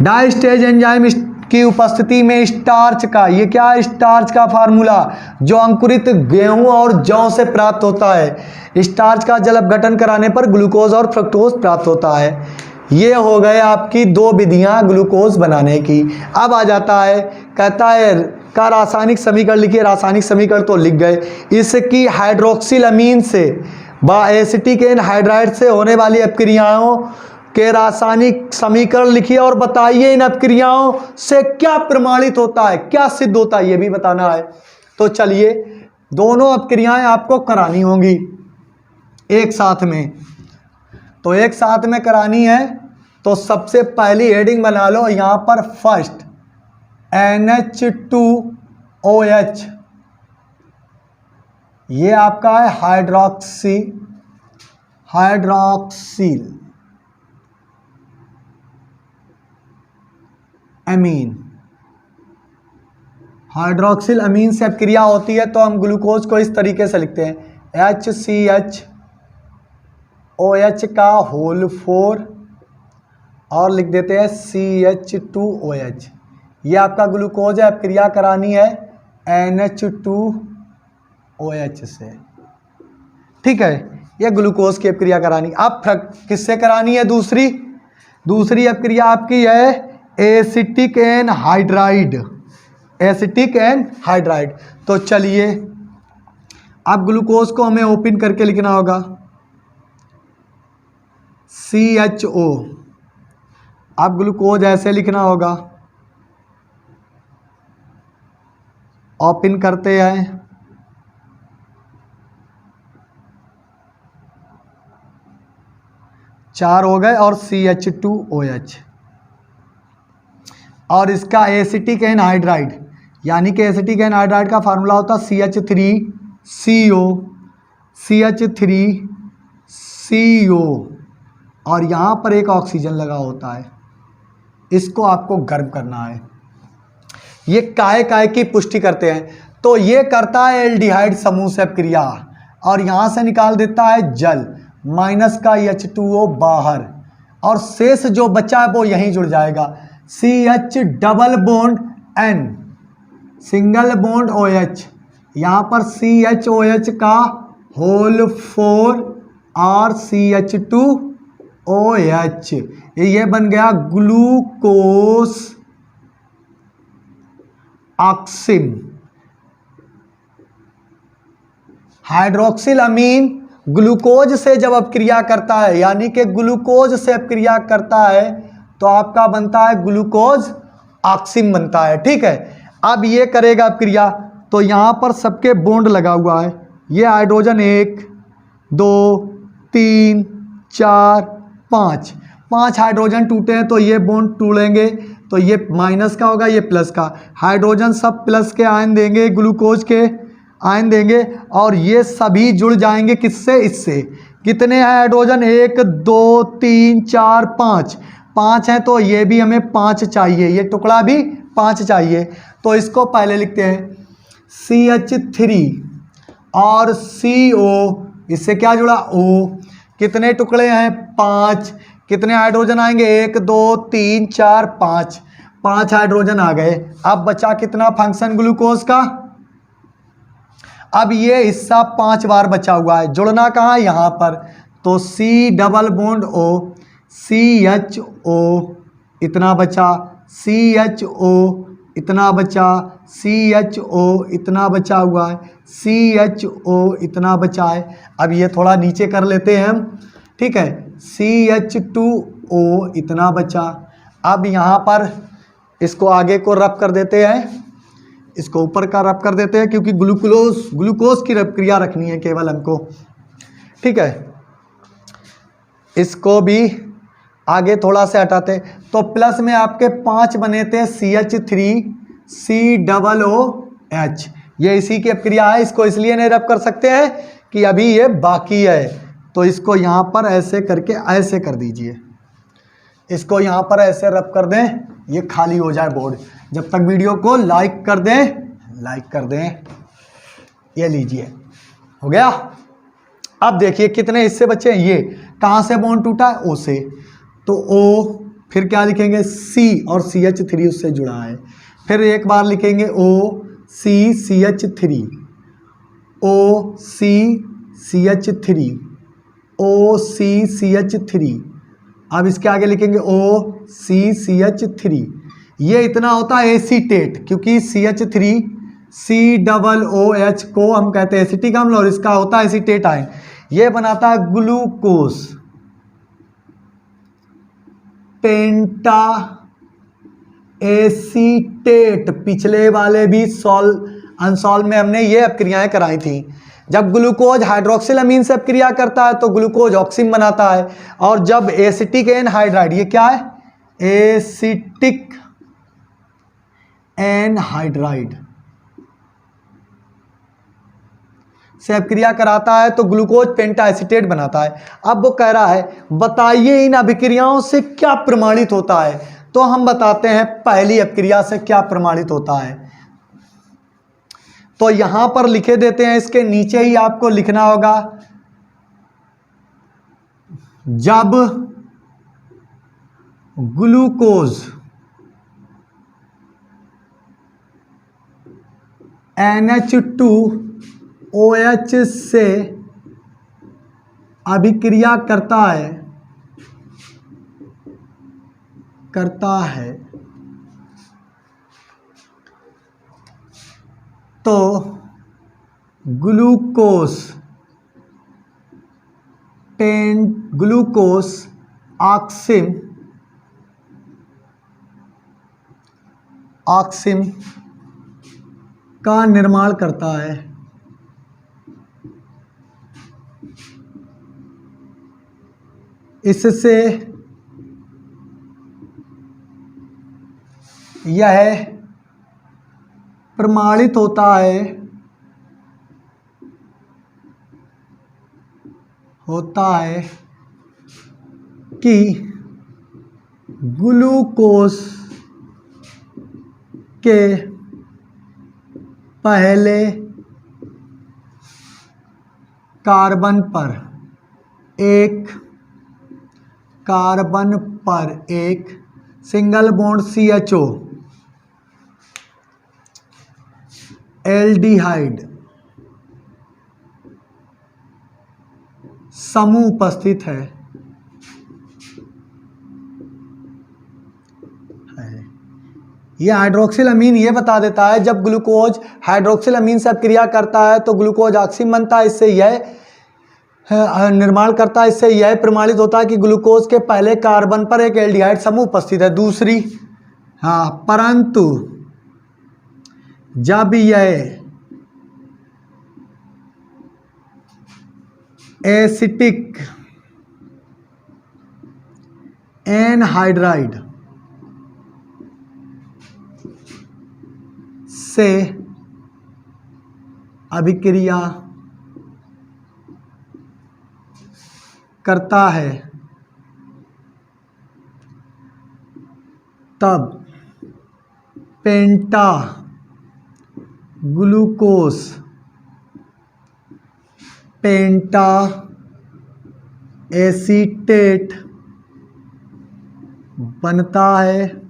डाइस्टेज एंजाइम की उपस्थिति में स्टार्च का, ये क्या है, स्टार्च का फार्मूला जो अंकुरित गेहूं और जौ से प्राप्त होता है, स्टार्च का जल अपघटन कराने पर ग्लूकोज और फ्रक्टोज प्राप्त होता है। ये हो गए आपकी 2 विधियां ग्लूकोज बनाने की। अब आ जाता है, कहता है का रासायनिक समीकरण लिखिए, रासायनिक समीकरण तो लिख गए। इसकी हाइड्रोक्सिल अमीन से व एसिटिक एनहाइड्राइड से होने वाली अपक्रियाओं के रासायनिक समीकरण लिखिए और बताइए इन अपक्रियाओं से क्या प्रमाणित होता है, क्या सिद्ध होता है, ये भी बताना है। तो चलिए दोनों अपक्रियाएं आपको करानी होंगी एक साथ में, तो एक साथ में करानी है। तो सबसे पहली हेडिंग बना लो यहां पर, फर्स्ट NH2OH, ये आपका है हाइड्रोक्सिल अमीन। हाइड्रोक्सिल अमीन से अपक्रिया होती है तो हम ग्लूकोज को इस तरीके से लिखते हैं, HCHOH का होल 4 और लिख देते हैं CH2OH। ये आपका ग्लूकोज है, अपक्रिया करानी है NH2OH से, ठीक है। ये ग्लूकोज की अपक्रिया करानी। अब किससे करानी है? दूसरी अपक्रिया आपकी है एसिटिक एनहाइड्राइड, एसिटिक एनहाइड्राइड। तो चलिए अब ग्लूकोज को हमें ओपन करके लिखना होगा, CHO। अब ग्लूकोज ऐसे लिखना होगा, ओपन करते हैं, चार हो गए और CH2OH। और इसका एसिटिक एनहाइड्राइड, यानी कि एसिटिक एनहाइड्राइड का फार्मूला होता है CH3CO और यहाँ पर एक ऑक्सीजन लगा होता है, इसको आपको गर्म करना है। ये काय की पुष्टि करते हैं, तो ये करता है एल्डिहाइड समूह से अपक्रिया और यहाँ से निकाल देता है जल, माइनस का H2O बाहर और शेष जो बचा है वो यहीं जुड़ जाएगा, CH double bond N single bond OH, यहाँ पर CHOH का होल 4 और CH2OH, ये बन गया ग्लूकोस ऑक्सिम। हाइड्रोक्सिल अमीन ग्लूकोज से जब अपक्रिया करता है, यानी कि ग्लूकोज से अपक्रिया करता है तो आपका बनता है ग्लूकोज ऑक्सिम बनता है, ठीक है। अब ये करेगा अपक्रिया, तो यहाँ पर सबके बॉन्ड लगा हुआ है, ये हाइड्रोजन 1 2 3 4 5 हाइड्रोजन टूटे हैं तो ये बॉन्ड टूटेंगे, तो ये माइनस का होगा, ये प्लस का। हाइड्रोजन सब प्लस के आयन देंगे, ग्लूकोज के आयन देंगे और ये सभी जुड़ जाएंगे किससे? इससे। कितने हैं हाइड्रोजन? 1 2 3 4 5 हैं, तो ये भी हमें 5 चाहिए, ये टुकड़ा भी 5 चाहिए। तो इसको पहले लिखते हैं CH3 और CO, इससे क्या जुड़ा? O। कितने टुकड़े हैं? 5। कितने हाइड्रोजन आएंगे? 1 2 3 4 5 हाइड्रोजन आ गए। अब बचा कितना फंक्शन ग्लूकोज का? अब ये हिस्सा 5 बार बचा हुआ है, जुड़ना कहाँ? यहाँ पर। तो C double bond O, CHO इतना बचा, CHO इतना बचा, CHO इतना बचा हुआ है, CHO इतना बचा है। अब ये थोड़ा नीचे कर लेते हैं हम, ठीक है। CH2O इतना बचा। अब यहाँ पर इसको आगे को रब कर देते हैं, इसको ऊपर का रब कर देते हैं, क्योंकि ग्लूकोज की क्रिया रखनी है केवल हमको, ठीक है। इसको भी आगे थोड़ा से हटाते, तो प्लस में आपके 5 बने थे CH3COOH, ये इसी की अपक्रिया है। इसको इसलिए नहीं रब कर सकते हैं कि अभी ये बाकी है, तो इसको यहाँ पर ऐसे करके ऐसे कर दीजिए, इसको यहाँ पर ऐसे रब कर दें, ये खाली हो जाए बोर्ड। जब तक वीडियो को लाइक कर दें, ये लीजिए, हो गया। अब देखिए कितने हिस्से बचे हैं। ये कहाँ से बॉन्ड टूटा है? O से, तो O, फिर क्या लिखेंगे? C और CH3 उससे जुड़ा है। फिर एक बार लिखेंगे OCCH3, OCCH3, OCCH3। अब इसके आगे लिखेंगे OCCH3। ये इतना होता है एसीटेट, क्योंकि CH3COOH को हम कहते हैं एसिटिक अम्ल और इसका होता है एसीटेट आयन। ये बनाता है ग्लूकोज, पेंटा एसीटेट। पिछले वाले भी अनसॉल्व में हमने ये अपक्रियाएं कराई थी। जब ग्लूकोज हाइड्रोक्सिल अमीन से अपक्रिया करता है तो ग्लूकोज ऑक्सिम बनाता है, और जब एसिटिक एनहाइड्राइड, ये क्या है, एसिटिक एनहाइड्राइड से अपक्रिया कराता है तो ग्लूकोज पेंटा एसीटेट बनाता है। अब वो कह रहा है बताइए इन अभिक्रियाओं से क्या प्रमाणित होता है। तो हम बताते हैं पहली अपक्रिया से क्या प्रमाणित होता है। तो यहां पर लिखे देते हैं, इसके नीचे ही आपको लिखना होगा, जब ग्लूकोज NH2OH से अभिक्रिया करता है तो ग्लूकोज ऑक्सिम का निर्माण करता है। इससे यह प्रमाणित होता है कि ग्लूकोज के पहले कार्बन पर एक सिंगल बॉन्ड CHO एल्डिहाइड समूह उपस्थित है। यह हाइड्रोक्सिल अमीन ये बता देता है, जब ग्लूकोज हाइड्रोक्सिल अमीन से अपक्रिया करता है तो ग्लूकोज ऑक्सिम बनता है, इससे यह निर्माण करता है। इससे यह प्रमाणित होता है कि ग्लूकोज के पहले कार्बन पर एक एल्डिहाइड समूह उपस्थित है। दूसरी, परंतु जब यह एसिटिक एनहाइड्राइड से अभिक्रिया करता है तब पेंटा ग्लूकोज पेंटा एसीटेट बनता है।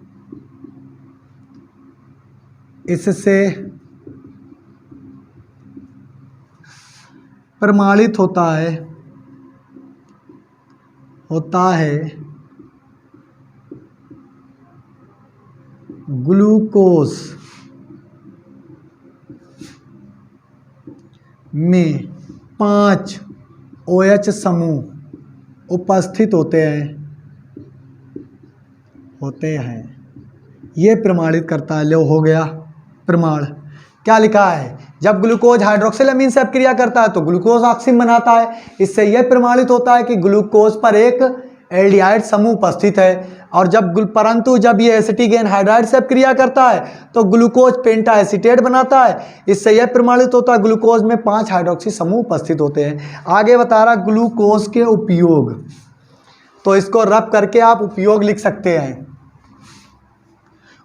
इससे प्रमाणित होता है ग्लूकोज में 5 OH समूह उपस्थित होते हैं। ये प्रमाणित करता है। लो, हो गया प्रमाण। क्या लिखा है, जब ग्लूकोज हाइड्रोक्सिल अमीन से अपक्रिया करता है तो ग्लूकोज ऑक्सिम बनाता है। इससे यह प्रमाणित होता है कि ग्लूकोज पर एक एल्डिहाइड समूह उपस्थित है। और परंतु जब यह एसिटिक एनहाइड्राइड से अपक्रिया करता है तो ग्लूकोज पेंटा एसीटेट बनाता है। इससे यह प्रमाणित होता है ग्लूकोज में 5 हाइड्रोक्सी समूह उपस्थित होते हैं। आगे बता रहा ग्लूकोज के उपयोग, तो इसको रब करके आप उपयोग लिख सकते हैं।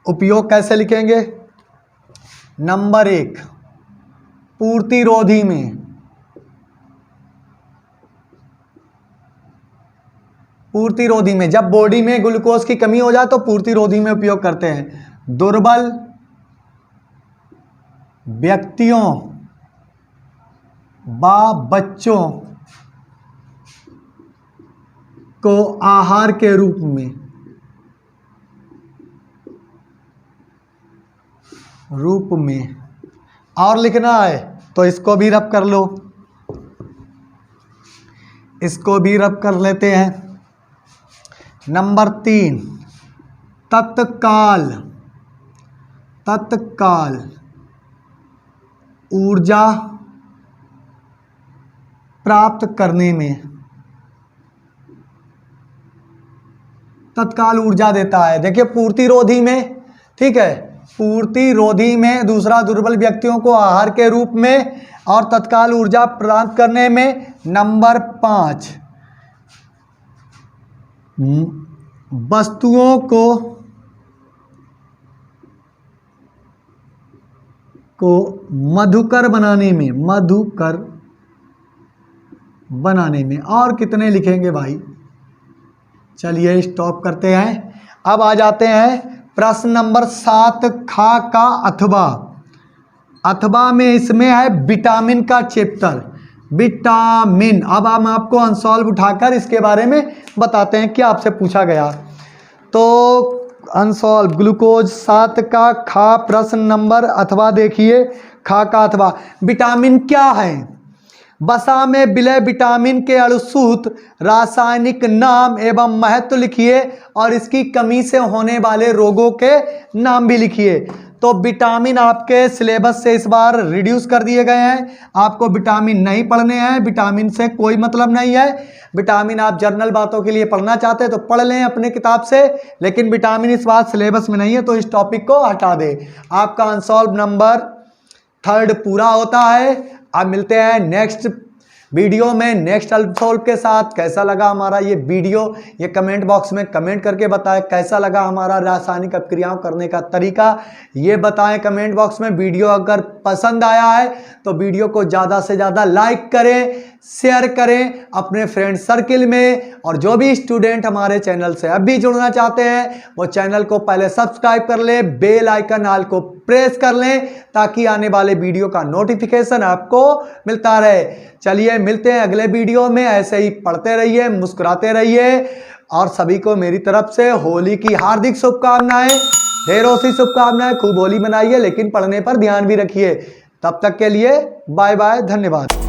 उपयोग कैसे लिखेंगे? नंबर 1, पूर्तिरोधी में जब बॉडी में ग्लूकोज की कमी हो जाए तो पूर्तिरोधी में उपयोग करते हैं। दुर्बल व्यक्तियों व बच्चों को आहार के रूप में और लिखना है तो इसको भी रब कर लो, इसको भी रब कर लेते हैं। नंबर 3, तत्काल ऊर्जा प्राप्त करने में, तत्काल ऊर्जा देता है। देखिए पूर्तिरोधी में, ठीक है, पूर्तिरोधी में, दूसरा दुर्बल व्यक्तियों को आहार के रूप में, और तत्काल ऊर्जा प्राप्त करने में नंबर 5 वस्तुओं को मधुकर बनाने में। और कितने लिखेंगे भाई, चलिए स्टॉप करते हैं। अब आ जाते हैं प्रश्न नंबर 7 खा का अथवा में, इसमें है विटामिन का चैप्टर, विटामिन। अब हम आपको अनसॉल्व उठाकर इसके बारे में बताते हैं क्या आपसे पूछा गया। तो अनसॉल्व ग्लूकोज 7 का खा प्रश्न नंबर अथवा देखिए, खा का अथवा विटामिन क्या है। वसा में विलय विटामिन के अणुसूत्र, रासायनिक नाम एवं महत्व लिखिए और इसकी कमी से होने वाले रोगों के नाम भी लिखिए। तो विटामिन आपके सिलेबस से इस बार रिड्यूस कर दिए गए हैं, आपको विटामिन नहीं पढ़ने हैं, विटामिन से कोई मतलब नहीं है। विटामिन आप जर्नल बातों के लिए पढ़ना चाहते हैं तो पढ़ लें अपने किताब से, लेकिन विटामिन इस बार सिलेबस में नहीं है, तो इस टॉपिक को हटा दें। आपका अनसॉल्व नंबर 3 पूरा होता है। अब मिलते हैं नेक्स्ट वीडियो में नेक्स्ट अनसॉल्व के साथ। कैसा लगा हमारा ये वीडियो, ये कमेंट बॉक्स में कमेंट करके बताएं। कैसा लगा हमारा रासायनिक अपक्रियाओं करने का तरीका, ये बताएं कमेंट बॉक्स में। वीडियो अगर पसंद आया है तो वीडियो को ज़्यादा से ज़्यादा लाइक करें, शेयर करें अपने फ्रेंड सर्किल में। और जो भी स्टूडेंट हमारे चैनल से अब भी जुड़ना चाहते हैं वो चैनल को पहले सब्सक्राइब कर लें, बेल आइकन ऑल को प्रेस कर लें, ताकि आने वाले वीडियो का नोटिफिकेशन आपको मिलता रहे। चलिए मिलते हैं अगले वीडियो में। ऐसे ही पढ़ते रहिए, मुस्कुराते रहिए, और सभी को मेरी तरफ से होली की हार्दिक शुभकामनाएं, ढेरों सी शुभकामनाएं। खूब होली मनाइए, लेकिन पढ़ने पर ध्यान भी रखिए। तब तक के लिए बाय बाय, धन्यवाद।